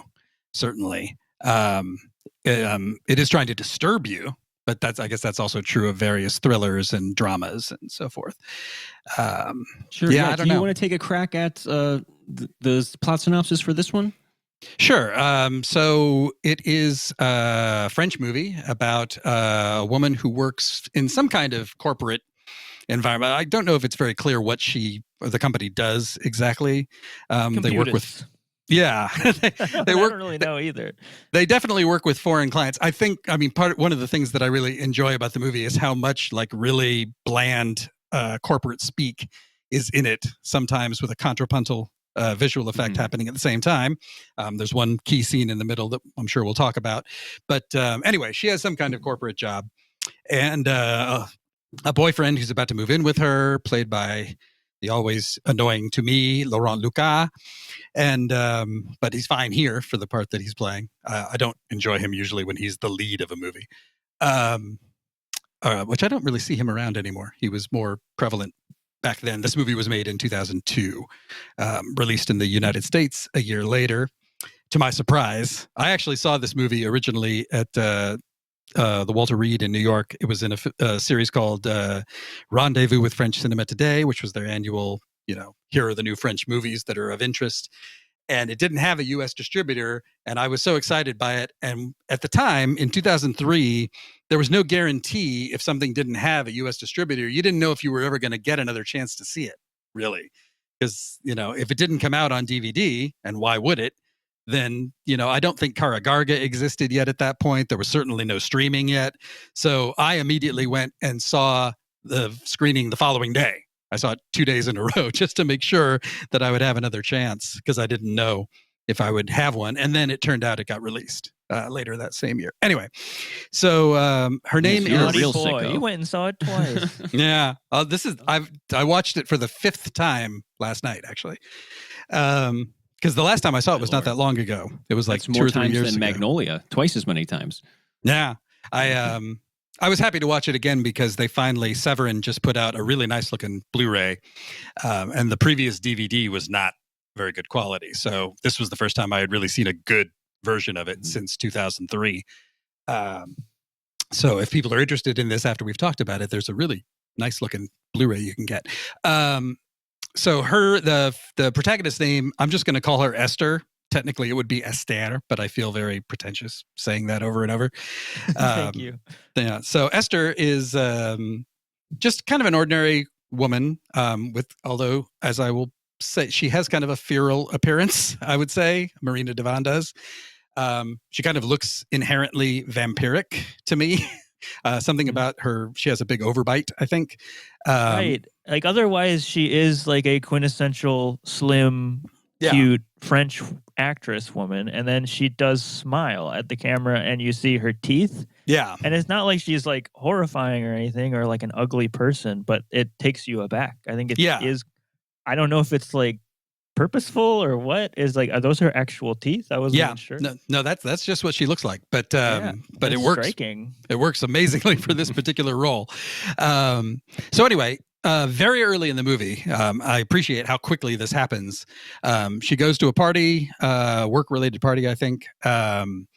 [SPEAKER 3] Certainly, it is trying to disturb you. But I guess that's also true of various thrillers and dramas and so forth.
[SPEAKER 1] Sure. Yeah. Do you want to take a crack at the plot synopsis for this one?
[SPEAKER 3] Sure. So it is a French movie about a woman who works in some kind of corporate environment. I don't know if it's very clear what she or the company does exactly. They work with, yeah.
[SPEAKER 2] I don't really know either.
[SPEAKER 3] They definitely work with foreign clients. One of the things that I really enjoy about the movie is how much really bland corporate speak is in it, sometimes with a contrapuntal visual effect happening at the same time. There's one key scene in the middle that I'm sure we'll talk about. But anyway, she has some kind of corporate job. And a boyfriend who's about to move in with her, played by the always annoying to me, Laurent Lucas. And but he's fine here for the part that he's playing. I don't enjoy him usually when he's the lead of a movie, which I don't really see him around anymore. He was more prevalent back then. This movie was made in 2002, released in the United States a year later. To my surprise, I actually saw this movie originally at the Walter Reed in New York. It was in a series called Rendezvous with French Cinema Today, which was their annual, here are the new French movies that are of interest. And it didn't have a U.S. distributor, and I was so excited by it. And at the time, in 2003, there was no guarantee if something didn't have a U.S. distributor. You didn't know if you were ever going to get another chance to see it, really. Because, if it didn't come out on DVD, and why would it, then, I don't think Cara Garga existed yet at that point. There was certainly no streaming yet. So I immediately went and saw the screening the following day. I saw it 2 days in a row just to make sure that I would have another chance, because I didn't know if I would have one. And then it turned out it got released later that same year. Anyway, so her name
[SPEAKER 1] you're a
[SPEAKER 3] is...
[SPEAKER 1] real
[SPEAKER 2] boy.
[SPEAKER 1] sicko.
[SPEAKER 2] You went and saw it twice.
[SPEAKER 3] Yeah. I watched it for the 5th time last night, actually. Because the last time I saw it was not that long ago. It was like
[SPEAKER 1] That's
[SPEAKER 3] 2
[SPEAKER 1] more
[SPEAKER 3] or 3
[SPEAKER 1] times
[SPEAKER 3] years
[SPEAKER 1] than
[SPEAKER 3] ago.
[SPEAKER 1] Magnolia, twice as many times.
[SPEAKER 3] Yeah. I was happy to watch it again because Severin just put out a really nice looking Blu-ray. And the previous DVD was not very good quality. So this was the first time I had really seen a good version of it since 2003. So if people are interested in this after we've talked about it, there's a really nice looking Blu-ray you can get. So the protagonist's name, I'm just going to call her Esther. Technically, it would be Esther, but I feel very pretentious saying that over and over.
[SPEAKER 2] Thank you.
[SPEAKER 3] Yeah. So Esther is just kind of an ordinary woman, although, as I will say, she has kind of a feral appearance, I would say. Marina Devon does. She kind of looks inherently vampiric to me. Something about her, she has a big overbite, I think.
[SPEAKER 2] Right. Like, otherwise, she is like a quintessential slim, cute French actress woman, and then she does smile at the camera and you see her teeth.
[SPEAKER 3] Yeah.
[SPEAKER 2] And it's not like she's like horrifying or anything or like an ugly person, but it takes you aback. I think it is. I don't know if it's like purposeful or what. Is like, are those her actual teeth? I wasn't sure.
[SPEAKER 3] No, that's just what she looks like. But it works.
[SPEAKER 2] Striking.
[SPEAKER 3] It works amazingly for this particular role. So anyway, very early in the movie, I appreciate how quickly this happens. She goes to a party, work-related party, I think, and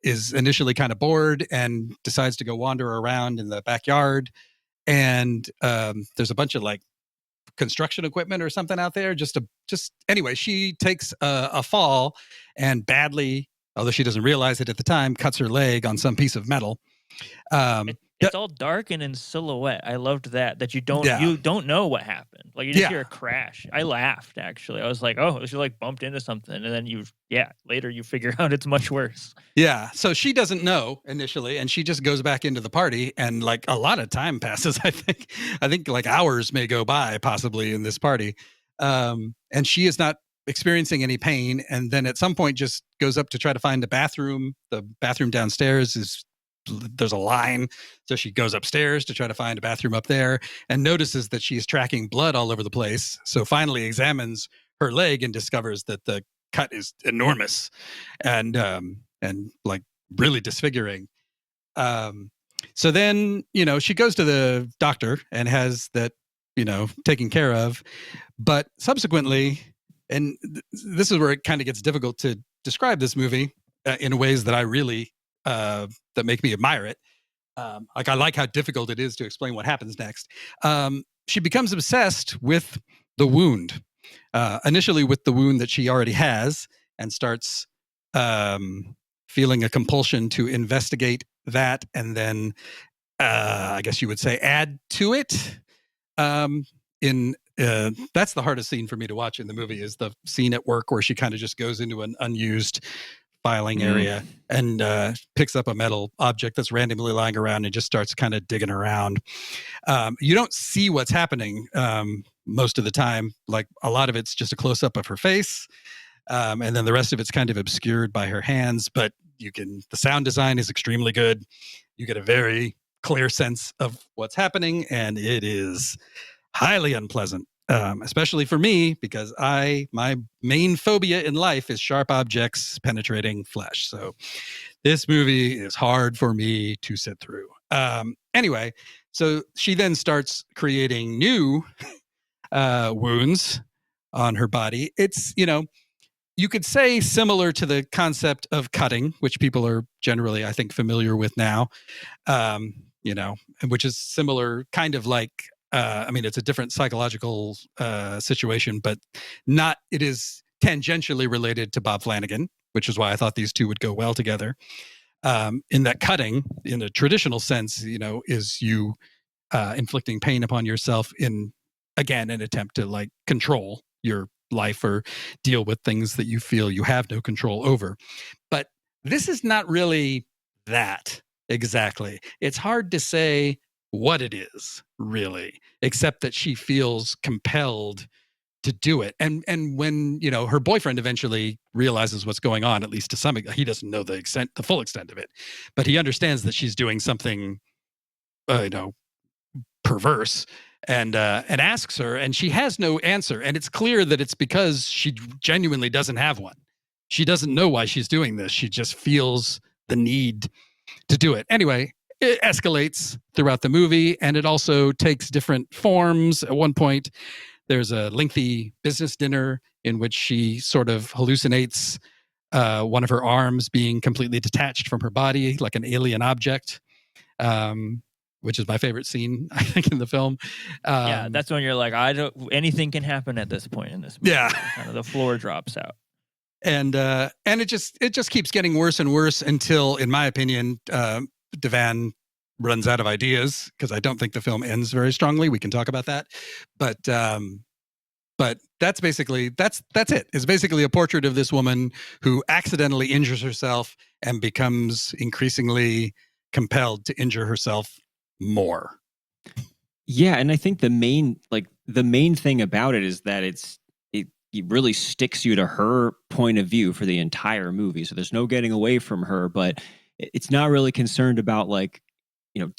[SPEAKER 3] is initially kind of bored and decides to go wander around in the backyard. And there's a bunch of like construction equipment or something out there. Anyway, she takes a fall and badly, although she doesn't realize it at the time, cuts her leg on some piece of metal.
[SPEAKER 2] It's all dark and in silhouette. I loved that you don't know what happened. Like, you just hear a crash. I laughed, actually. I was like, oh, she like bumped into something. And then later you figure out it's much worse. Yeah.
[SPEAKER 3] So she doesn't know initially, and she just goes back into the party, and like a lot of time passes, I think like hours may go by possibly in this party. And she is not experiencing any pain. And then at some point just goes up to try to find a bathroom. The bathroom downstairs there's a line. So she goes upstairs to try to find a bathroom up there and notices that she's tracking blood all over the place. So finally examines her leg and discovers that the cut is enormous and like really disfiguring. So then, she goes to the doctor and has that, taken care of. But subsequently, and this is where it kind of gets difficult to describe this movie in ways that I really that make me admire it. I like how difficult it is to explain what happens next. She becomes obsessed with the wound, initially with the wound that she already has, and starts feeling a compulsion to investigate that, and then I guess you would say add to it. That's the hardest scene for me to watch in the movie, is the scene at work where she kind of just goes into an unused filing area and picks up a metal object that's randomly lying around and just starts kind of digging around. You don't see what's happening most of the time. Like a lot of it's just a close-up of her face. And then the rest of it's kind of obscured by her hands, but the sound design is extremely good. You get a very clear sense of what's happening, and it is highly unpleasant, especially for me, because my main phobia in life is sharp objects penetrating flesh. So this movie is hard for me to sit through. Anyway, so she then starts creating new wounds on her body. It's, you could say similar to the concept of cutting, which people are generally, I think, familiar with now, which is similar, kind of like, it's a different psychological situation, but it is tangentially related to Bob Flanagan, which is why I thought these two would go well together. In that cutting, in a traditional sense, is you inflicting pain upon yourself in, again, an attempt to like control your life or deal with things that you feel you have no control over. But this is not really that exactly. It's hard to say what it is really, except that she feels compelled to do it. And when, her boyfriend eventually realizes what's going on, at least to some extent, he doesn't know the full extent of it, but he understands that she's doing something, perverse, and asks her, and she has no answer. And it's clear that it's because she genuinely doesn't have one. She doesn't know why she's doing this. She just feels the need to do it. Anyway, it escalates throughout the movie, and it also takes different forms. At one point, there's a lengthy business dinner in which she sort of hallucinates one of her arms being completely detached from her body, like an alien object. Which is my favorite scene, I think, in the film.
[SPEAKER 2] Yeah, that's when you're like, anything can happen at this point in this movie.
[SPEAKER 3] Yeah.
[SPEAKER 2] Kind of the floor drops out.
[SPEAKER 3] And it just keeps getting worse and worse until, in my opinion, Devan runs out of ideas, because I don't think the film ends very strongly. We can talk about that. But that's basically, that's it. It's basically a portrait of this woman who accidentally injures herself and becomes increasingly compelled to injure herself more.
[SPEAKER 1] Yeah, and I think the main thing about it is that it really sticks you to her point of view for the entire movie. So there's no getting away from her, but it's not really concerned about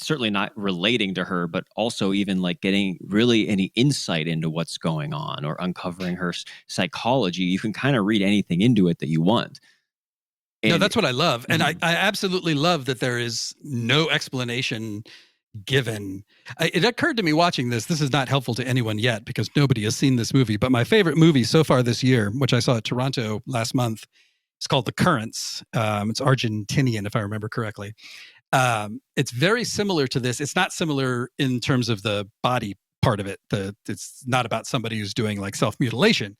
[SPEAKER 1] certainly not relating to her, but also even like getting really any insight into what's going on or uncovering her psychology. You can kind of read anything into it that you want.
[SPEAKER 3] And no, that's what I love. And I absolutely love that there is no explanation given. It occurred to me watching this is not helpful to anyone yet because nobody has seen this movie, but my favorite movie so far this year, which I saw at Toronto last month, is called The Currents. It's Argentinian, if I remember correctly. It's very similar to this. It's not similar in terms of the body part of it. It's not about somebody who's doing like self-mutilation,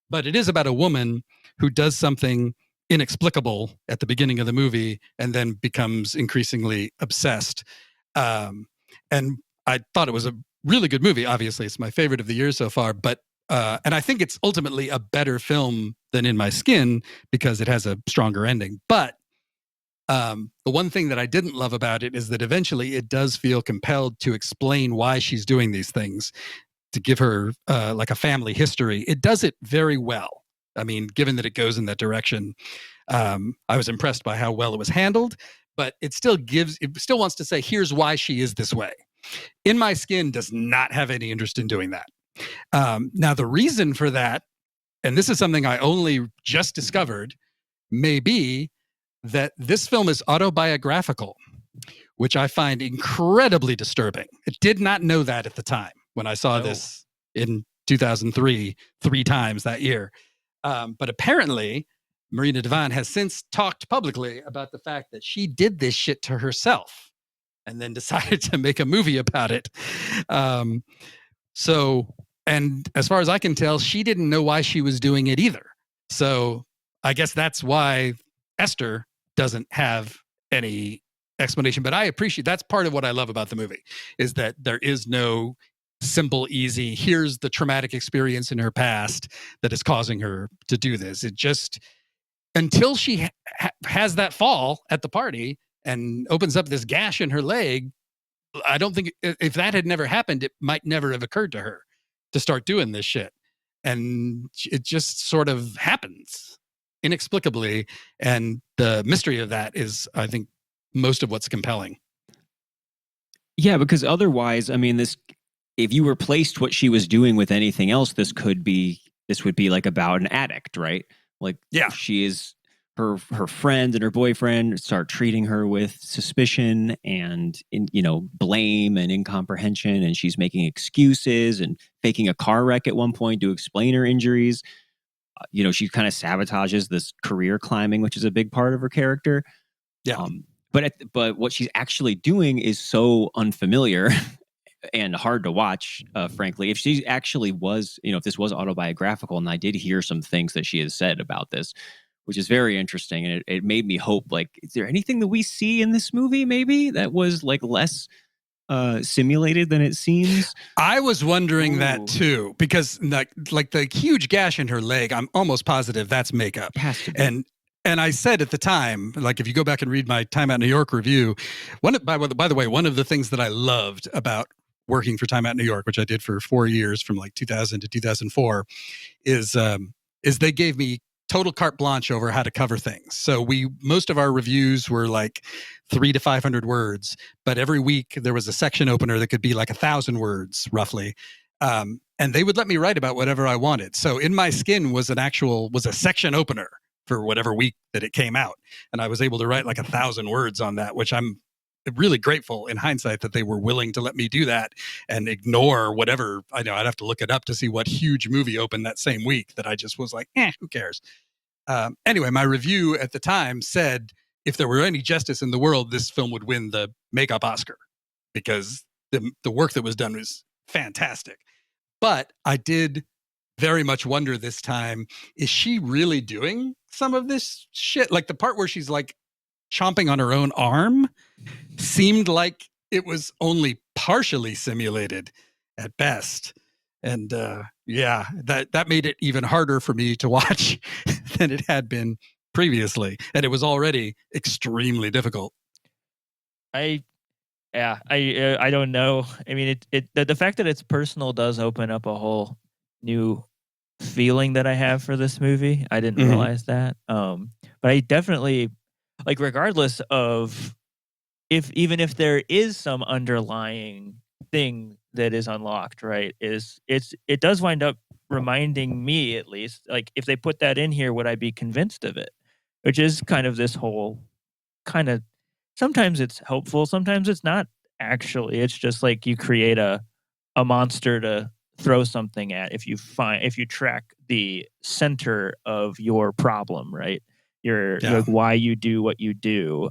[SPEAKER 3] but it is about a woman who does something inexplicable at the beginning of the movie and then becomes increasingly obsessed. And I thought it was a really good movie. Obviously, it's my favorite of the year so far, but and I think it's ultimately a better film than In My Skin because it has a stronger ending. But the one thing that I didn't love about it is that eventually it does feel compelled to explain why she's doing these things, to give her like a family history. It does it very well. I mean, given that it goes in that direction, I was impressed by how well it was handled, but it still wants to say, here's why she is this way. In My Skin does not have any interest in doing that. Now, the reason for that, and this is something I only just discovered, may be that this film is autobiographical, which I find incredibly disturbing. I did not know that at the time when I saw this in 2003, 3 times that year. But apparently, Marina Devan has since talked publicly about the fact that she did this shit to herself and then decided to make a movie about it. And as far as I can tell, she didn't know why she was doing it either. So I guess that's why Esther doesn't have any explanation. But I appreciate, that's part of what I love about the movie, is that there is no simple, easy, here's the traumatic experience in her past that is causing her to do this. until she has that fall at the party and opens up this gash in her leg, I don't think if that had never happened, it might never have occurred to her to start doing this shit. And it just sort of happens inexplicably. And the mystery of that is, I think, most of what's compelling.
[SPEAKER 1] Yeah, because otherwise, I mean, if you replaced what she was doing with anything else, this would be like about an addict, right? Like,
[SPEAKER 3] yeah,
[SPEAKER 1] she is her friend and her boyfriend start treating her with suspicion and blame and incomprehension, and she's making excuses and faking a car wreck at one point to explain her injuries. She kind of sabotages this career climbing, which is a big part of her character.
[SPEAKER 3] Yeah.
[SPEAKER 1] But what she's actually doing is so unfamiliar and hard to watch, frankly. If she actually was, if this was autobiographical, and I did hear some things that she has said about this, which is very interesting, and it made me hope, like, is there anything that we see in this movie maybe that was like less simulated than it seems?
[SPEAKER 3] I was wondering that too, because like the huge gash in her leg, I'm almost positive that's makeup.
[SPEAKER 1] It has to be.
[SPEAKER 3] And I said at the time, like, if you go back and read my Time Out New York review, by the way, one of the things that I loved about working for Time Out New York, which I did for 4 years from like 2000 to 2004, is they gave me total carte blanche over how to cover things. So most of our reviews were like 300 to 500 words, but every week there was a section opener that could be like 1,000 words roughly. And they would let me write about whatever I wanted. So In My Skin was a section opener for whatever week that it came out. And I was able to write like 1,000 words on that, which I'm really grateful in hindsight that they were willing to let me do that and ignore whatever. I know I'd have to look it up to see what huge movie opened that same week that I just was like, who cares? Anyway, my review at the time said, if there were any justice in the world, this film would win the makeup Oscar, because the work that was done was fantastic. But I did very much wonder this time, is she really doing some of this shit? Like the part where she's like chomping on her own arm seemed like it was only partially simulated at best. And that made it even harder for me to watch than it had been previously. And it was already extremely difficult.
[SPEAKER 2] I don't know. I mean, the fact that it's personal does open up a whole new feeling that I have for this movie. I didn't realize that. But I definitely, like, regardless of even if there is some underlying thing that is unlocked, right, it does wind up reminding me, at least, like, if they put that in here, would I be convinced of it? Which is kind of this whole kind of, sometimes it's helpful, sometimes it's not actually. It's just like you create a monster to throw something at if you track the center of your problem, right? Like why you do what you do.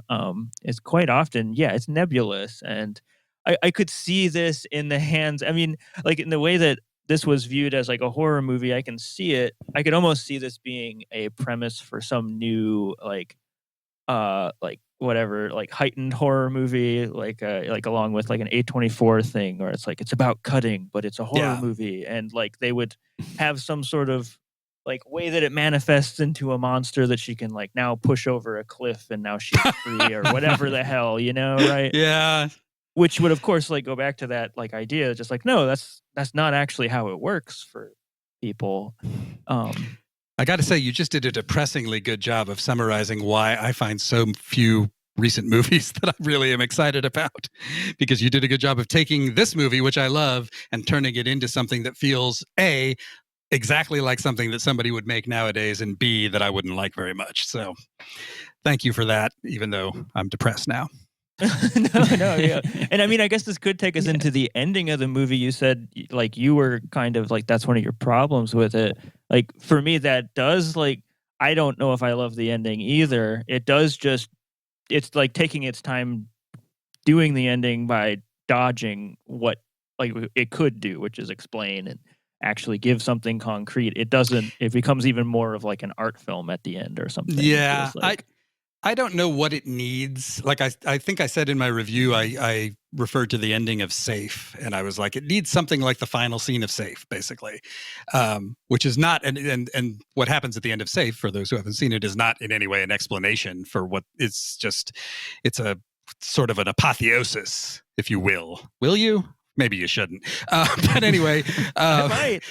[SPEAKER 2] It's quite often, it's nebulous. And I could see this in the hands, I mean, like, in the way that this was viewed as like a horror movie, I can see it. I could almost see this being a premise for some new, like whatever, like heightened horror movie, like along with like an A24 thing, where it's like, it's about cutting, but it's a horror movie. And like they would have some sort of like way that it manifests into a monster that she can like now push over a cliff and now she's free or whatever the hell, right?
[SPEAKER 3] Yeah.
[SPEAKER 2] Which would, of course, like go back to that like idea, just like, no, that's not actually how it works for people.
[SPEAKER 3] I got to say, you just did a depressingly good job of summarizing why I find so few recent movies that I really am excited about, because you did a good job of taking this movie, which I love, and turning it into something that feels A, exactly like something that somebody would make nowadays, and B, that I wouldn't like very much. So thank you for that, even though I'm depressed now.
[SPEAKER 2] No, yeah. And I mean, I guess this could take us into the ending of the movie. You said, like, you were kind of like, that's one of your problems with it. Like, for me, that does, like, I don't know if I love the ending either. It does just, it's like taking its time doing the ending by dodging what, like, it could do, which is explain and actually give something concrete. It becomes even more of like an art film at the end or something.
[SPEAKER 3] Yeah, I don't know what it needs. Like I think I said in my review, I referred to the ending of Safe, and I was like, it needs something like the final scene of Safe, basically, which is not, and what happens at the end of Safe, for those who haven't seen it, is not in any way an explanation for what it's just, it's a sort of an apotheosis, if you will. Will you? Maybe you shouldn't. But anyway,
[SPEAKER 2] I might.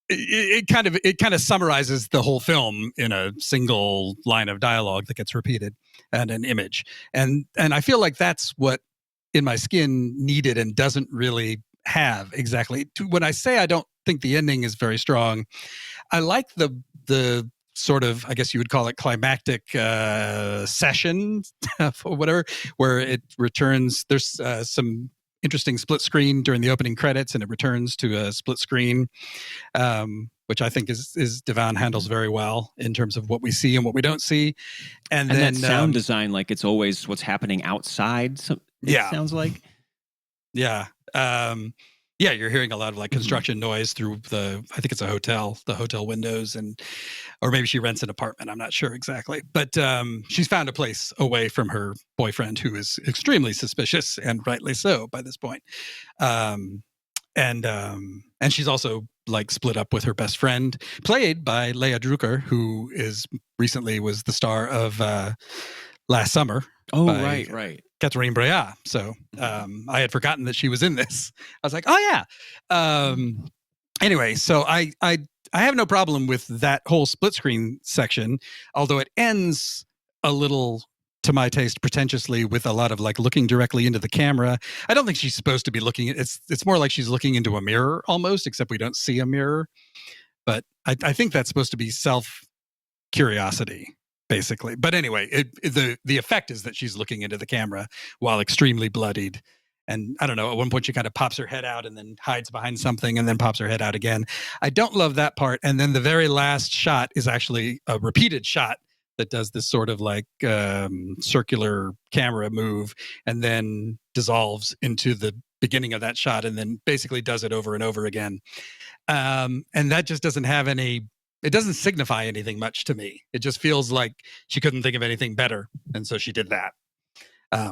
[SPEAKER 3] It kind of summarizes the whole film in a single line of dialogue that gets repeated and an image. And I feel like that's what In My Skin needed and doesn't really have exactly. When I say I don't think the ending is very strong, I like the sort of, I guess you would call it climactic session or whatever, where it returns. There's some interesting split screen during the opening credits, and it returns to a split screen, which I think is Devan handles very well in terms of what we see and what we don't see. And then
[SPEAKER 1] that sound design, like it's always what's happening outside. It sounds like.
[SPEAKER 3] Yeah. Yeah, you're hearing a lot of like construction noise through I think it's the hotel windows, or maybe she rents an apartment. I'm not sure exactly, but she's found a place away from her boyfriend, who is extremely suspicious, and rightly so by this point. And she's also like split up with her best friend, played by Leah Drucker, who recently was the star of Last Summer.
[SPEAKER 1] Oh, right.
[SPEAKER 3] Catherine Breillat. So I had forgotten that she was in this. I was like, oh yeah. Anyway, so I have no problem with that whole split screen section, although it ends a little, to my taste, pretentiously, with a lot of like looking directly into the camera. I don't think she's supposed to be looking. It's more like she's looking into a mirror almost, except we don't see a mirror. But I think that's supposed to be self-curiosity, basically. But anyway, the effect is that she's looking into the camera while extremely bloodied. And I don't know, at one point she kind of pops her head out and then hides behind something and then pops her head out again. I don't love that part. And then the very last shot is actually a repeated shot that does this sort of like circular camera move and then dissolves into the beginning of that shot and then basically does it over and over again. And that just doesn't have it doesn't signify anything much to me. It just feels like she couldn't think of anything better. And so she did that.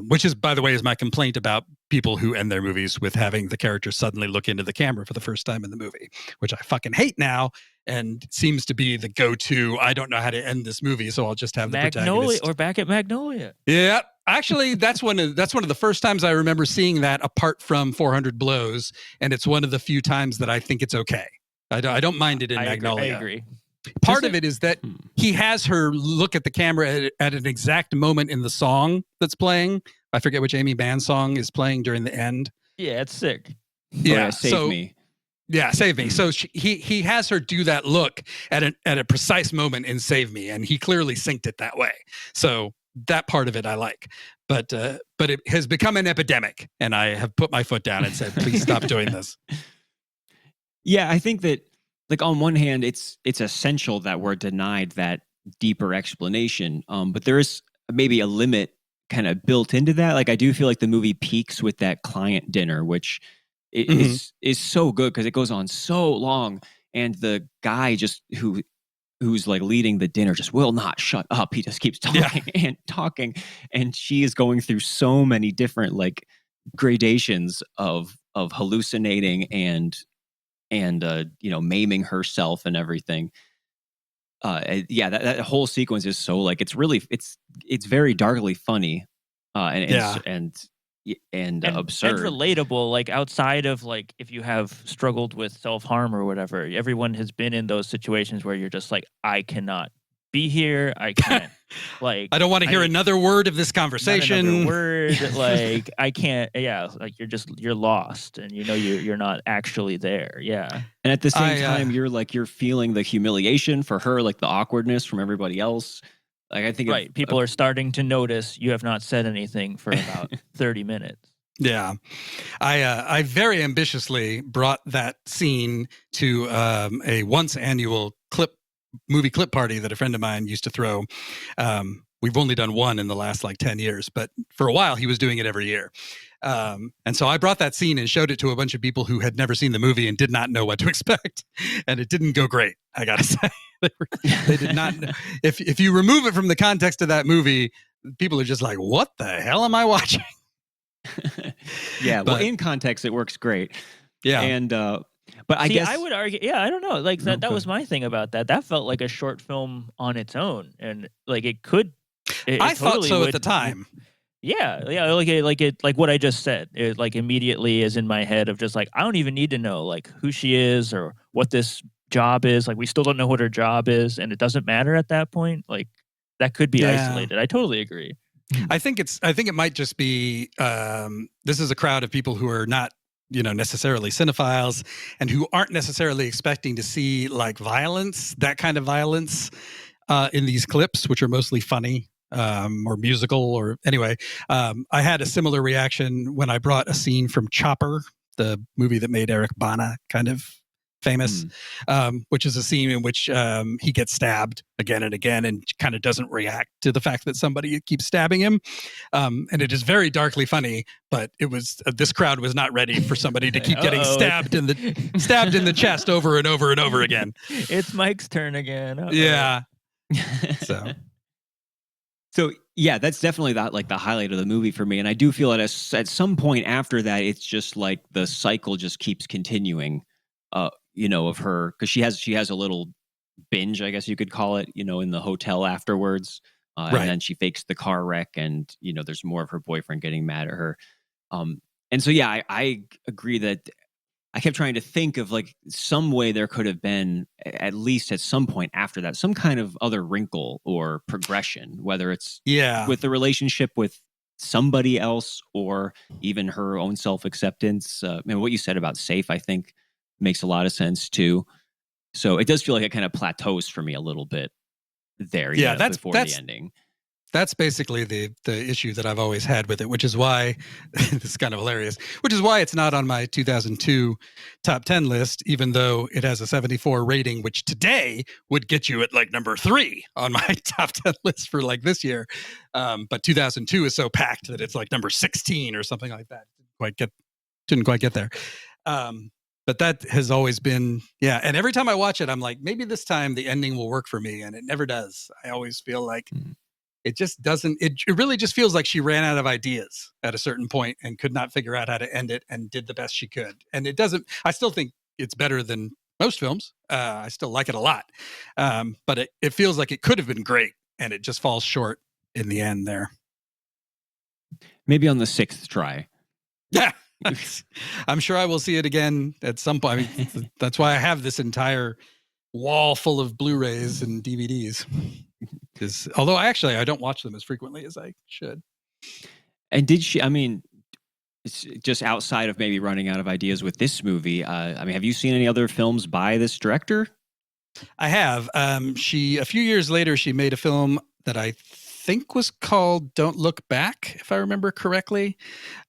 [SPEAKER 3] Which is, by the way, is my complaint about people who end their movies with having the character suddenly look into the camera for the first time in the movie, which I fucking hate now, and seems to be the go-to. I don't know how to end this movie, so I'll just have the protagonist.
[SPEAKER 2] Or Back at Magnolia.
[SPEAKER 3] Yeah, actually, that's one of the first times I remember seeing that, apart from 400 Blows, and it's one of the few times that I think it's okay. I don't mind it in Magnolia.
[SPEAKER 2] I agree.
[SPEAKER 3] Part of it is that he has her look at the camera at an exact moment in the song that's playing. I forget which Amy Band song is playing during the end.
[SPEAKER 2] Yeah, it's sick.
[SPEAKER 3] Yeah,
[SPEAKER 1] Save Me.
[SPEAKER 3] Yeah, Save Me. So he has her do that look at a precise moment in Save Me, and he clearly synced it that way. So that part of it I like. But it has become an epidemic, and I have put my foot down and said, please stop doing this.
[SPEAKER 1] Yeah, I think that, like, on one hand, it's essential that we're denied that deeper explanation. But there is maybe a limit kind of built into that. Like, I do feel like the movie peaks with that client dinner, which is so good because it goes on so long, and the guy who's like leading the dinner just will not shut up. He just keeps talking and talking, and she is going through so many different like gradations of hallucinating and maiming herself and everything. That whole sequence is so like, it's very darkly funny and absurd
[SPEAKER 2] and relatable. Like, outside of like, if you have struggled with self-harm or whatever, everyone has been in those situations where you're just like, I cannot be here. I can't. Like,
[SPEAKER 3] I don't want to hear another word of this conversation.
[SPEAKER 2] Another word. Like, I can't. Yeah. Like, you're lost, and you're not actually there. Yeah.
[SPEAKER 1] And at the same time, you're feeling the humiliation for her, like the awkwardness from everybody else. Like, I think
[SPEAKER 2] people are starting to notice you have not said anything for about 30 minutes.
[SPEAKER 3] Yeah. I very ambitiously brought that scene to a once annual movie clip party that a friend of mine used to throw. We've only done one in the last like 10 years, but for a while he was doing it every year. And so I brought that scene and showed it to a bunch of people who had never seen the movie and did not know what to expect. And it didn't go great, I gotta say. They did not know. If you remove it from the context of that movie, people are just like, what the hell am I watching?
[SPEAKER 1] Yeah, well,
[SPEAKER 3] But-
[SPEAKER 1] in context, it works great.
[SPEAKER 3] Yeah.
[SPEAKER 1] And but I
[SPEAKER 2] See,
[SPEAKER 1] guess
[SPEAKER 2] I would argue. Yeah, I don't know. Like that
[SPEAKER 3] Okay.
[SPEAKER 2] was my thing about that. That felt like a short film on its own, and like it could.
[SPEAKER 3] I thought
[SPEAKER 2] totally
[SPEAKER 3] so
[SPEAKER 2] would,
[SPEAKER 3] at the time.
[SPEAKER 2] Yeah, like what I just said. It like immediately is in my head of just like I don't even need to know like who she is or what this job is. Like we still don't know what her job is, and it doesn't matter at that point. Like that could be
[SPEAKER 3] Yeah.
[SPEAKER 2] isolated. I totally agree.
[SPEAKER 3] I think it might just be this is a crowd of people who are not, necessarily cinephiles and who aren't necessarily expecting to see like violence, that kind of violence in these clips, which are mostly funny or musical or anyway. I had a similar reaction when I brought a scene from Chopper, the movie that made Eric Bana kind of famous, which is a scene in which he gets stabbed again and again and kind of doesn't react to the fact that somebody keeps stabbing him. And it is very darkly funny, but it was this crowd was not ready for somebody to keep getting stabbed in the chest over and over and over again.
[SPEAKER 2] It's Mike's turn again. Uh-oh.
[SPEAKER 3] Yeah.
[SPEAKER 1] So yeah, that's definitely like the highlight of the movie for me. And I do feel that at some point after that, it's just like the cycle just keeps continuing. Of her, because she has a little binge, I guess you could call it, in the hotel afterwards.
[SPEAKER 3] Right.
[SPEAKER 1] And then she fakes the car wreck and, there's more of her boyfriend getting mad at her. And so, yeah, I agree that I kept trying to think of like some way there could have been, at least at some point after that, some kind of other wrinkle or progression, whether it's with the relationship with somebody else or even her own self-acceptance. What you said about safe, I think, makes a lot of sense too. So it does feel like it kind of plateaus for me a little bit there.
[SPEAKER 3] That's
[SPEAKER 1] before the ending.
[SPEAKER 3] That's basically the issue that I've always had with it, which is why this is kind of hilarious, which is why it's not on my 2002 top 10 list, even though it has a 74 rating, which today would get you at like number 3 on my top 10 list for like this year. But 2002 is so packed that it's like number 16 or something like that. Didn't quite get there. But that has always been, and every time I watch it, I'm like, maybe this time the ending will work for me, and it never does. I always feel like it just doesn't, it really just feels like she ran out of ideas at a certain point and could not figure out how to end it and did the best she could. And it doesn't, I still think it's better than most films. I still like it a lot. But it feels like it could have been great, and it just falls short in the end there.
[SPEAKER 1] Maybe on the 6th try.
[SPEAKER 3] Yeah. I'm sure I will see it again at some point. I mean, that's why I have this entire wall full of Blu-rays and DVDs. Although I don't watch them as frequently as I should.
[SPEAKER 1] And did she? I mean, it's just outside of maybe running out of ideas with this movie. Have you seen any other films by this director?
[SPEAKER 3] I have. A few years later, she made a film that I think was called Don't Look Back, if I remember correctly.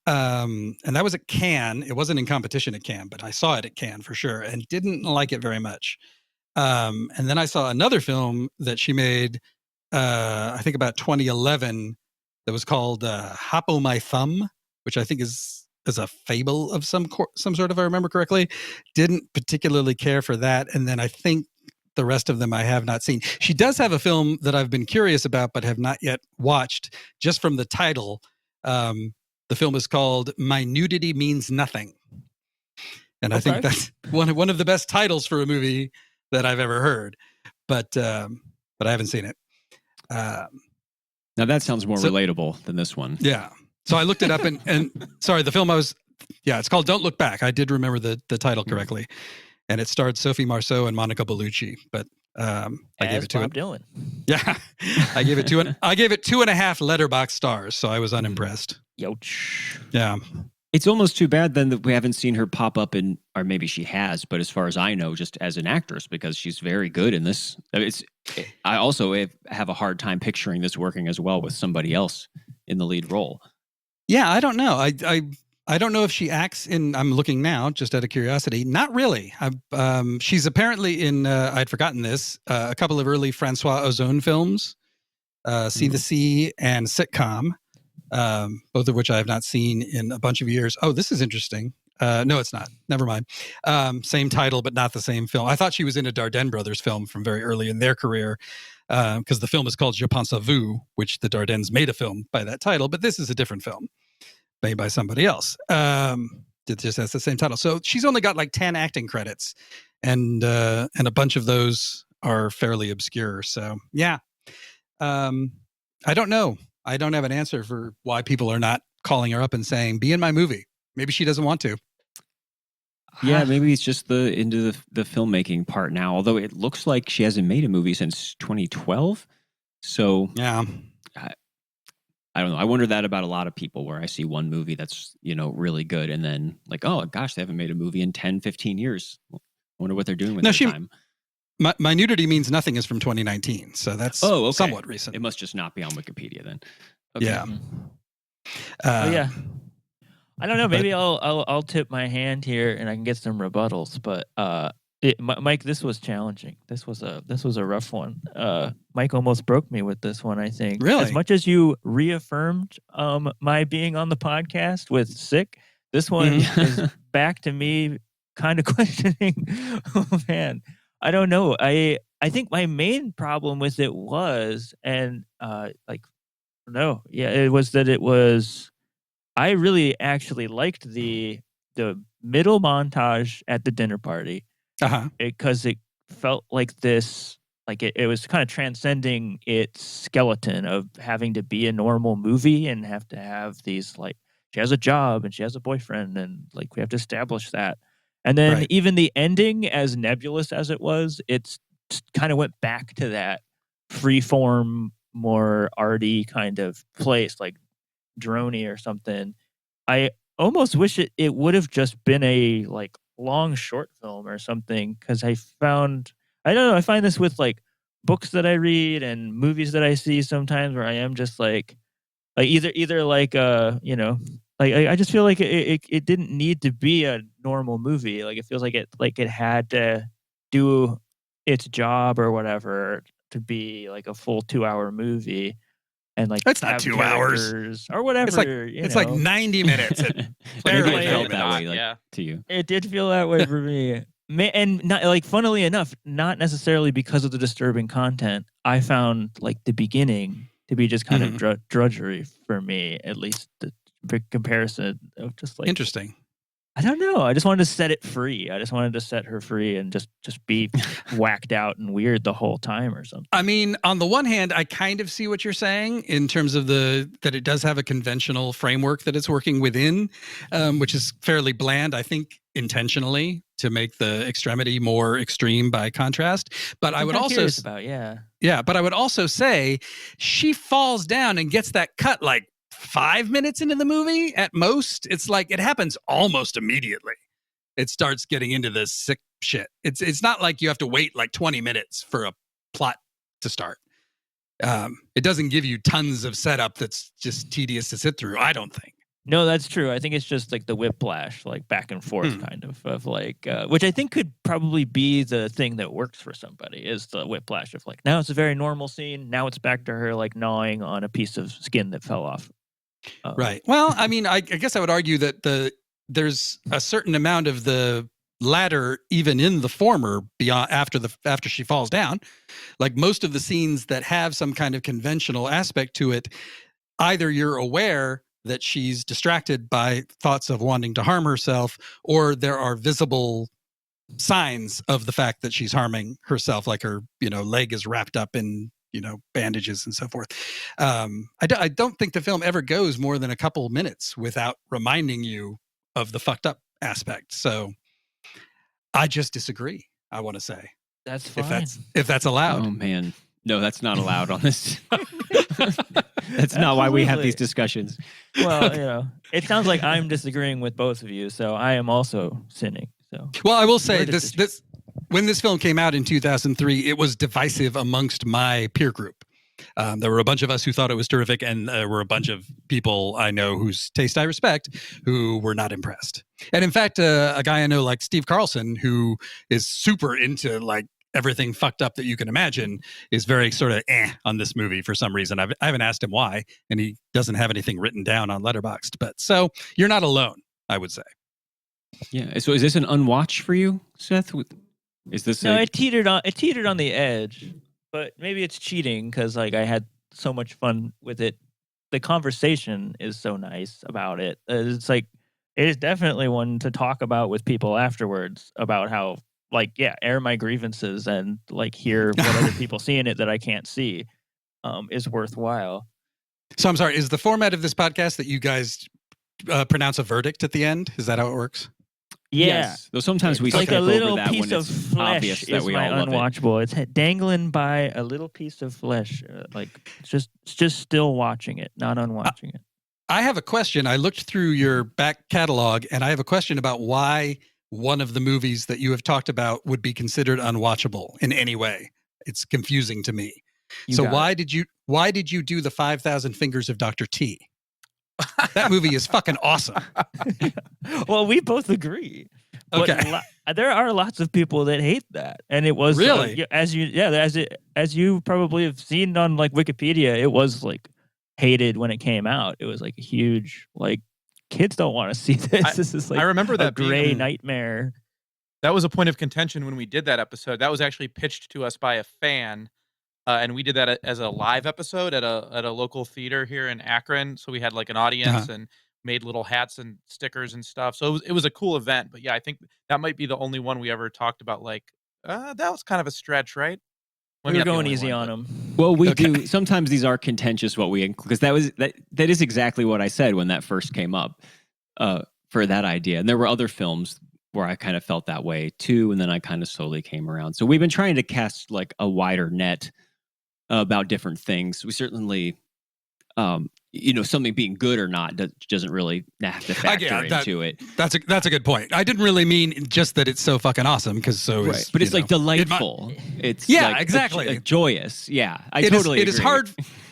[SPEAKER 3] And that was at Cannes. It wasn't in competition at Cannes, but I saw it at Cannes for sure and didn't like it very much. And then I saw another film that she made, I think about 2011, that was called Hop O' My Thumb, which I think is a fable of some sort, if I remember correctly. Didn't particularly care for that. And then I think the rest of them I have not seen. She does have a film that I've been curious about but have not yet watched, just from the title. The film is called My Nudity Means Nothing. And I think that's one of the best titles for a movie that I've ever heard. But I haven't seen it.
[SPEAKER 1] Now that sounds more relatable than this one.
[SPEAKER 3] Yeah. So I looked it up and sorry, the film it's called Don't Look Back. I did remember the title correctly. And it starred Sophie Marceau and Monica Bellucci, but I gave it
[SPEAKER 2] Bob Dylan.
[SPEAKER 3] Yeah, I gave it 2.5 letterbox stars, so I was unimpressed.
[SPEAKER 2] Youch.
[SPEAKER 3] Yeah,
[SPEAKER 1] it's almost too bad then that we haven't seen her pop up in, or maybe she has, but as far as I know, just as an actress, because she's very good in this. I also have a hard time picturing this working as well with somebody else in the lead role.
[SPEAKER 3] Yeah, I don't know. I don't know if she acts in, I'm looking now, just out of curiosity. Not really. She's apparently in, I'd forgotten this, a couple of early Francois Ozon films, See the Sea and Sitcom, both of which I have not seen in a bunch of years. Oh, this is interesting. No, it's not. Never mind. Same title, but not the same film. I thought she was in a Dardenne Brothers film from very early in their career. because the film is called Je pense à vous, which the Dardennes made a film by that title, but this is a different film made by somebody else. It just has the same title. So she's only got like 10 acting credits, and a bunch of those are fairly obscure. So yeah, I don't know. I don't have an answer for why people are not calling her up and saying, "Be in my movie." Maybe she doesn't want to.
[SPEAKER 1] Yeah, maybe it's just into the filmmaking part now. Although it looks like she hasn't made a movie since 2012. So
[SPEAKER 3] yeah,
[SPEAKER 1] I don't know. I wonder that about a lot of people, where I see one movie that's, really good, and then like, oh gosh, they haven't made a movie in 10, 15 years. I wonder what they're doing with their time.
[SPEAKER 3] My nudity means nothing is from 2019, so that's somewhat recent.
[SPEAKER 1] It must just not be on Wikipedia then. Okay.
[SPEAKER 3] Yeah.
[SPEAKER 2] Yeah. I don't know. Maybe I'll tip my hand here and I can get some rebuttals. But Mike, this was challenging. This was a rough one. Mike almost broke me with this one, I think.
[SPEAKER 3] Really?
[SPEAKER 2] As much as you reaffirmed my being on the podcast with Sick, this one is back to me kind of questioning. Oh man, I don't know. I think my main problem with it was, and it was that it was. I really actually liked the middle montage at the dinner party, because it felt like this, like it was kind of transcending its skeleton of having to be a normal movie and have to have these, like, she has a job and she has a boyfriend and like we have to establish that. And then even the ending, as nebulous as it was, it's kind of went back to that freeform, more arty kind of place, like Droney or something. I almost wish it would have just been a like long short film or something, because I don't know, I find this with like books that I read and movies that I see sometimes, where I am just like either like like I just feel like it didn't need to be a normal movie. Like it feels like it had to do its job or whatever to be like a full 2-hour movie. And like
[SPEAKER 3] it's not 2 hours
[SPEAKER 2] or whatever.
[SPEAKER 3] It's like 90 minutes.
[SPEAKER 1] Maybe it felt that way, to you.
[SPEAKER 2] It did feel that way for me. And not like, funnily enough, not necessarily because of the disturbing content. I found like the beginning to be just kind of drudgery for me, at least the comparison of just like
[SPEAKER 3] interesting.
[SPEAKER 2] I don't know. I just wanted to set it free. I just wanted to set her free and just be whacked out and weird the whole time or something.
[SPEAKER 3] I mean, on the one hand, I kind of see what you're saying in terms of that it does have a conventional framework that it's working within, which is fairly bland, I think, intentionally to make the extremity more extreme by contrast. But I would also but I would also say she falls down and gets that cut like 5 minutes into the movie at most. It's like it happens almost immediately. It starts getting into the sick shit. It's not like you have to wait like 20 minutes for a plot to start. It doesn't give you tons of setup that's just tedious to sit through, I don't think.
[SPEAKER 2] No, that's true. I think it's just like the whiplash, like back and forth kind of like, which I think could probably be the thing that works for somebody, is the whiplash of like, now it's a very normal scene. Now it's back to her like gnawing on a piece of skin that fell off.
[SPEAKER 3] Right. Well, I mean, I guess I would argue that there's a certain amount of the latter even in the former beyond after she falls down. Like most of the scenes that have some kind of conventional aspect to it, either you're aware that she's distracted by thoughts of wanting to harm herself, or there are visible signs of the fact that she's harming herself, like her, leg is wrapped up in bandages and so forth. I don't think the film ever goes more than a couple minutes without reminding you of the fucked up aspect. So I just disagree, I want to say.
[SPEAKER 2] That's fine.
[SPEAKER 3] If that's allowed.
[SPEAKER 1] Oh man. No, that's not allowed on this. That's not why we have these discussions.
[SPEAKER 2] Well, it sounds like I'm disagreeing with both of you, so I am also sinning. So,
[SPEAKER 3] well, I will say this when this film came out in 2003, it was divisive amongst my peer group. There were a bunch of us who thought it was terrific, and there were a bunch of people I know whose taste I respect who were not impressed. And in fact, a guy I know like Steve Carlson, who is super into like everything fucked up that you can imagine, is very sort of on this movie for some reason. I haven't asked him why, and he doesn't have anything written down on Letterboxd. But so you're not alone, I would say.
[SPEAKER 1] Yeah. So is this an unwatch for you, Seth? Is this?
[SPEAKER 2] No, it teetered on the edge, but maybe it's cheating because like I had so much fun with it. The conversation is so nice about it. It's like it is definitely one to talk about with people afterwards about how like air my grievances and like hear what other people see in it that I can't see is worthwhile.
[SPEAKER 3] So I'm sorry, is the format of this podcast that you guys pronounce a verdict at the end? Is that how it works?
[SPEAKER 2] Yeah.
[SPEAKER 1] Yes. Though sometimes we
[SPEAKER 2] It's like
[SPEAKER 1] skip
[SPEAKER 2] a little
[SPEAKER 1] over that
[SPEAKER 2] piece
[SPEAKER 1] when
[SPEAKER 2] of
[SPEAKER 1] it's
[SPEAKER 2] flesh
[SPEAKER 1] obvious that
[SPEAKER 2] is
[SPEAKER 1] we
[SPEAKER 2] my
[SPEAKER 1] all love it.
[SPEAKER 2] unwatchable. It's dangling by a little piece of flesh. Like it's just still watching it, not unwatching it.
[SPEAKER 3] I have a question. I looked through your back catalog, and I have a question about why one of the movies that you have talked about would be considered unwatchable in any way. It's confusing to me. So why did you do the 5,000 Fingers of Dr. T? That movie is fucking awesome.
[SPEAKER 2] Well, we both agree.
[SPEAKER 3] Okay.
[SPEAKER 2] But there are lots of people that hate that, and it was
[SPEAKER 3] really
[SPEAKER 2] as you probably have seen on like Wikipedia, it was like hated when it came out. It was like a huge like kids don't want to see this. This is like
[SPEAKER 4] I remember that
[SPEAKER 2] gray nightmare.
[SPEAKER 4] That was a point of contention when we did that episode. That was actually pitched to us by a fan. And we did that as a live episode at a local theater here in Akron. So we had like an audience and made little hats and stickers and stuff. So it was a cool event. But yeah, I think that might be the only one we ever talked about. Like that was kind of a stretch, right?
[SPEAKER 2] We were going easy on them.
[SPEAKER 1] Well, we do. Sometimes these are contentious. What we include, because that is exactly what I said when that first came up for that idea. And there were other films where I kind of felt that way too, and then I kind of slowly came around. So we've been trying to cast like a wider net about different things. We certainly, something being good or not doesn't really have to factor into it.
[SPEAKER 3] That's a good point. I didn't really mean just that it's so fucking awesome, because
[SPEAKER 1] right. But it's like delightful. It's like
[SPEAKER 3] exactly
[SPEAKER 1] joyous. Yeah, I totally agree.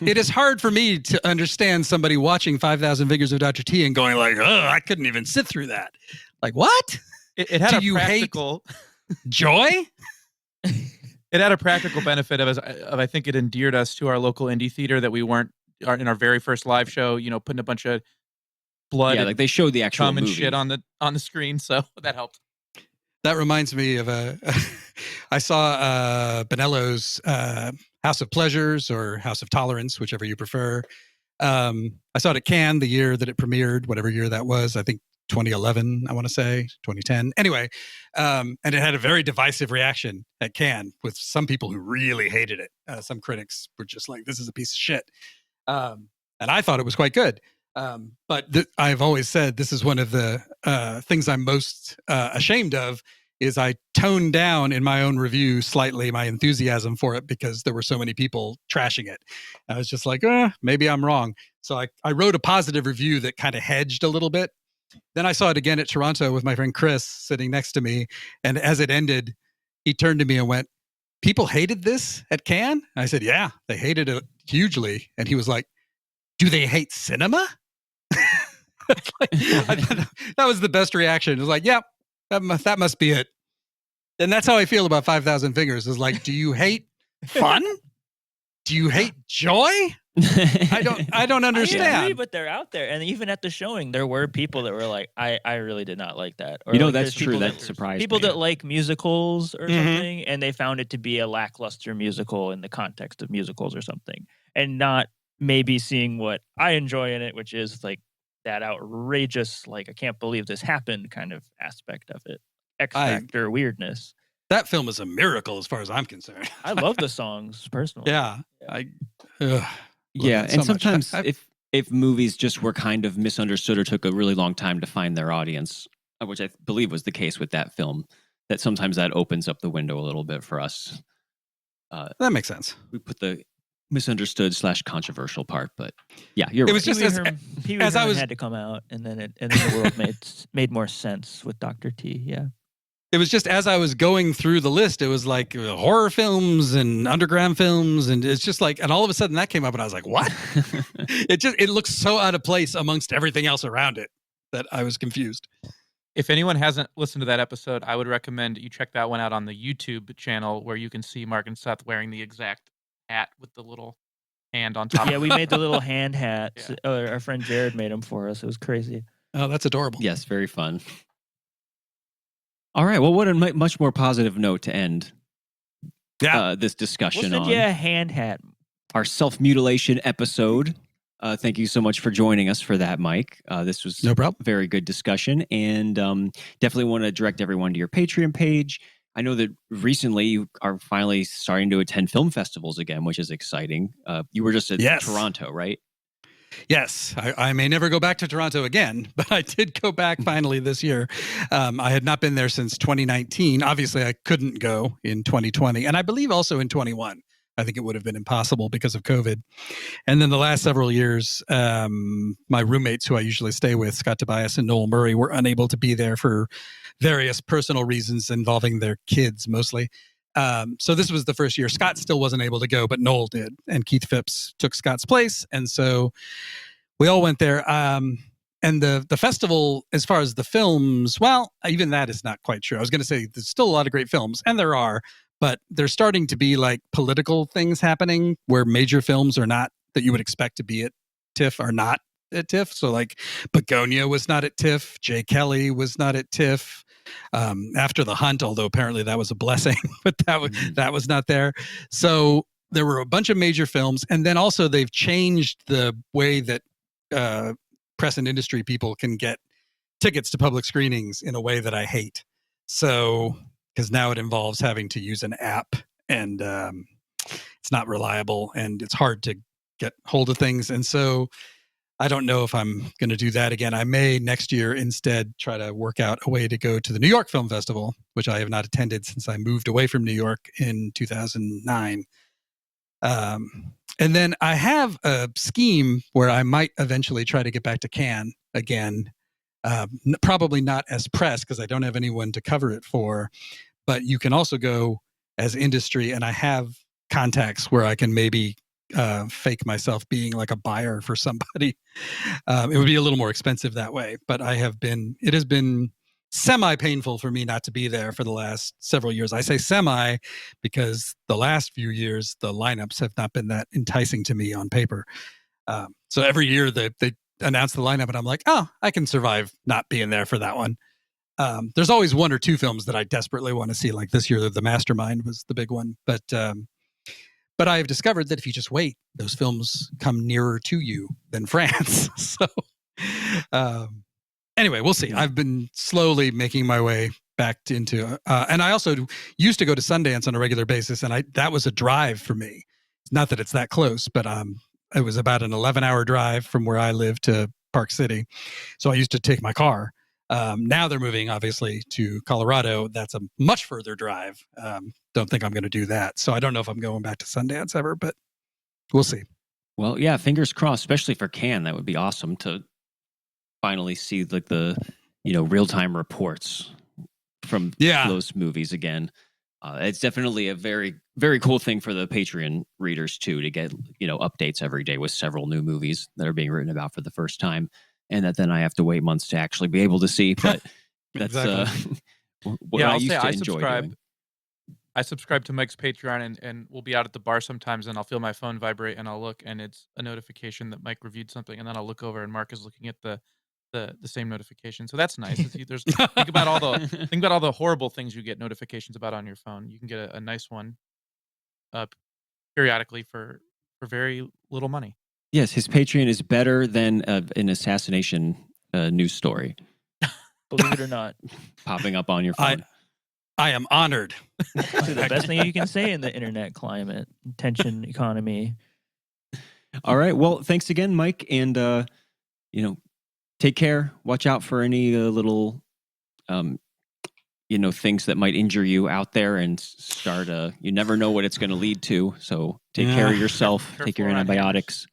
[SPEAKER 3] It is hard for me to understand somebody watching 5,000 Fingers of Dr. T and going like, "Oh, I couldn't even sit through that." Like, what?
[SPEAKER 4] It had a practical
[SPEAKER 3] joy.
[SPEAKER 4] It had a practical benefit of I think it endeared us to our local indie theater that we weren't in our very first live show, putting a bunch of blood.
[SPEAKER 1] Yeah, like they showed the actual
[SPEAKER 4] cum and
[SPEAKER 1] movie.
[SPEAKER 4] shit on the screen, so that helped.
[SPEAKER 3] That reminds me of I saw Bonello's House of Pleasures or House of Tolerance, whichever you prefer. I saw it at Cannes the year that it premiered, whatever year that was. I think 2011, I want to say 2010. Anyway, and it had a very divisive reaction at Cannes with some people who really hated it. Some critics were just like, "This is a piece of shit," and I thought it was quite good. But I've always said this is one of the things I'm most ashamed of. Is I toned down in my own review slightly my enthusiasm for it because there were so many people trashing it. I was just like, maybe I'm wrong. So I wrote a positive review that kind of hedged a little bit. Then I saw it again at Toronto with my friend Chris sitting next to me. And as it ended, he turned to me and went, "People hated this at Cannes?" I said, "Yeah, they hated it hugely." And he was like, "Do they hate cinema?" That was the best reaction. It was like, "Yeah, that must be it." And that's how I feel about 5,000 Fingers is like, do you hate fun? Do you hate joy? I don't understand.
[SPEAKER 2] I agree, but they're out there, and even at the showing, there were people that were like, "I really did not like that." Or like,
[SPEAKER 1] that's true. That surprised
[SPEAKER 2] people
[SPEAKER 1] me.
[SPEAKER 2] that like musicals or something, and they found it to be a lackluster musical in the context of musicals or something, and not maybe seeing what I enjoy in it, which is like that outrageous, like I can't believe this happened kind of aspect of it, X Factor weirdness.
[SPEAKER 3] That film is a miracle as far as I'm concerned.
[SPEAKER 2] I love the songs personally.
[SPEAKER 3] Yeah.
[SPEAKER 1] And sometimes if movies just were kind of misunderstood or took a really long time to find their audience, which I believe was the case with that film, that sometimes that opens up the window a little bit for us.
[SPEAKER 3] That makes sense.
[SPEAKER 1] We put the misunderstood / controversial part, but yeah, you're right.
[SPEAKER 3] It was just
[SPEAKER 2] as I was had to come out, and then the world made more sense with Dr. T. Yeah.
[SPEAKER 3] It was just as I was going through the list, it was like horror films and underground films, and it's just like, and all of a sudden that came up, and I was like, "What?" It looks so out of place amongst everything else around it that I was confused.
[SPEAKER 4] If anyone hasn't listened to that episode, I would recommend you check that one out on the YouTube channel, where you can see Marc and Seth wearing the exact hat with the little hand on top.
[SPEAKER 2] Yeah, we made the little hand hats. Yeah. Our friend Jared made them for us. It was crazy.
[SPEAKER 3] Oh, that's adorable.
[SPEAKER 1] Yes, very fun. All right. Well, what a much more positive note to end this discussion
[SPEAKER 2] We'll send you a hand hat.
[SPEAKER 1] our self-mutilation episode. Thank you so much for joining us for that, Mike. This was
[SPEAKER 3] No problem.
[SPEAKER 1] very good discussion, and definitely want to direct everyone to your Patreon page. I know that recently you are finally starting to attend film festivals again, which is exciting. You were just at Toronto, right?
[SPEAKER 3] Yes, I may never go back to Toronto again, but I did go back finally this year. I had not been there since 2019. Obviously, I couldn't go in 2020, and I believe also in 21. I think it would have been impossible because of COVID. And then the last several years, my roommates who I usually stay with, Scott Tobias and Noel Murray, were unable to be there for various personal reasons involving their kids mostly. So this was the first year. Scott still wasn't able to go, but Noel did. And Keith Phipps took Scott's place. And so we all went there. And the festival, as far as the films, well, even that is not quite true. I was going to say there's still a lot of great films, and there are, but there's starting to be like political things happening where major films are not that you would expect to be at TIFF are not at TIFF. So like Begonia was not at TIFF. Jay Kelly was not at TIFF. After the Hunt, although apparently that was a blessing, but that was not there. So there were a bunch of major films, and then also they've changed the way that press and industry people can get tickets to public screenings in a way that I hate. So because now it involves having to use an app, and it's not reliable, and it's hard to get hold of things. And so I don't know if I'm going to do that again. I may next year instead try to work out a way to go to the New York Film Festival, which I have not attended since I moved away from New York in 2009. And then I have a scheme where I might eventually try to get back to Cannes again. Probably not as press because I don't have anyone to cover it for, but you can also go as industry, and I have contacts where I can maybe fake myself being like a buyer for somebody. It would be a little more expensive that way, but it has been semi-painful for me not to be there for the last several years. I say semi because the last few years, the lineups have not been that enticing to me on paper. So every year they announce the lineup and I'm like, oh, I can survive not being there for that one. There's always one or two films that I desperately want to see. Like this year, The Mastermind was the big one. But I've discovered that if you just wait, those films come nearer to you than France. So anyway, we'll see. I've been slowly making my way back into, and I also used to go to Sundance on a regular basis, and that was a drive for me. Not that it's that close, but it was about an 11-hour drive from where I live to Park City. So I used to take my car. Now they're moving, obviously, to Colorado. That's a much further drive. Don't think I'm going to do that. So I don't know if I'm going back to Sundance ever, but we'll see.
[SPEAKER 1] Well, yeah, fingers crossed, especially for Cannes. That would be awesome to finally see like the, real-time reports from those movies again. It's definitely a very, very cool thing for the Patreon readers too, to get, updates every day with several new movies that are being written about for the first time. And that then I have to wait months to actually be able to see. But that's what I used to enjoy doing.
[SPEAKER 4] I subscribe to Mike's Patreon, and we'll be out at the bar sometimes, and I'll feel my phone vibrate, and I'll look, and it's a notification that Mike reviewed something, and then I'll look over, and Marc is looking at the same notification. So that's nice. Think about all the horrible things you get notifications about on your phone. You can get a nice one periodically for very little money.
[SPEAKER 1] Yes, his Patreon is better than an assassination news story.
[SPEAKER 2] Believe it or not.
[SPEAKER 1] Popping up on your phone.
[SPEAKER 3] I am honored.
[SPEAKER 2] The best thing you can say in the internet climate, tension economy.
[SPEAKER 1] All right. Well, thanks again, Mike. And, take care. Watch out for any little, things that might injure you out there and start. You never know what it's going to lead to. So take care of yourself. Take your antibiotics.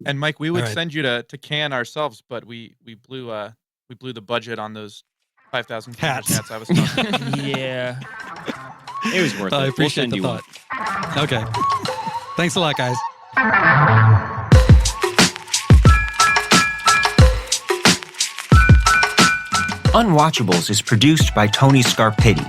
[SPEAKER 4] And Mike, we would send you to Cannes ourselves, but we blew the budget on those 5,000 hats I was talking about.
[SPEAKER 2] Yeah.
[SPEAKER 1] It was worth it.
[SPEAKER 3] I appreciate the thought. Okay. Thanks a lot, guys.
[SPEAKER 5] Unwatchables is produced by Tony Scarpitti,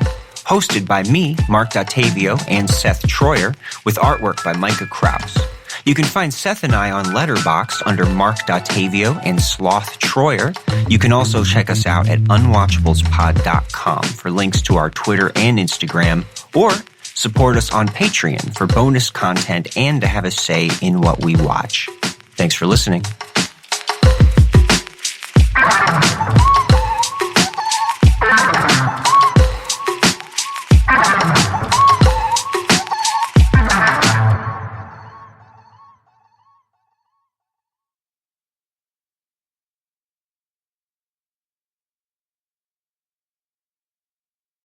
[SPEAKER 5] hosted by me, Marc Dottavio, and Seth Troyer, with artwork by Micah Kraus. You can find Seth and I on Letterboxd under Marc Dottavio and Sloth Troyer. You can also check us out at unwatchablespod.com for links to our Twitter and Instagram, or Support us on Patreon for bonus content and to have a say in what we watch. Thanks for listening.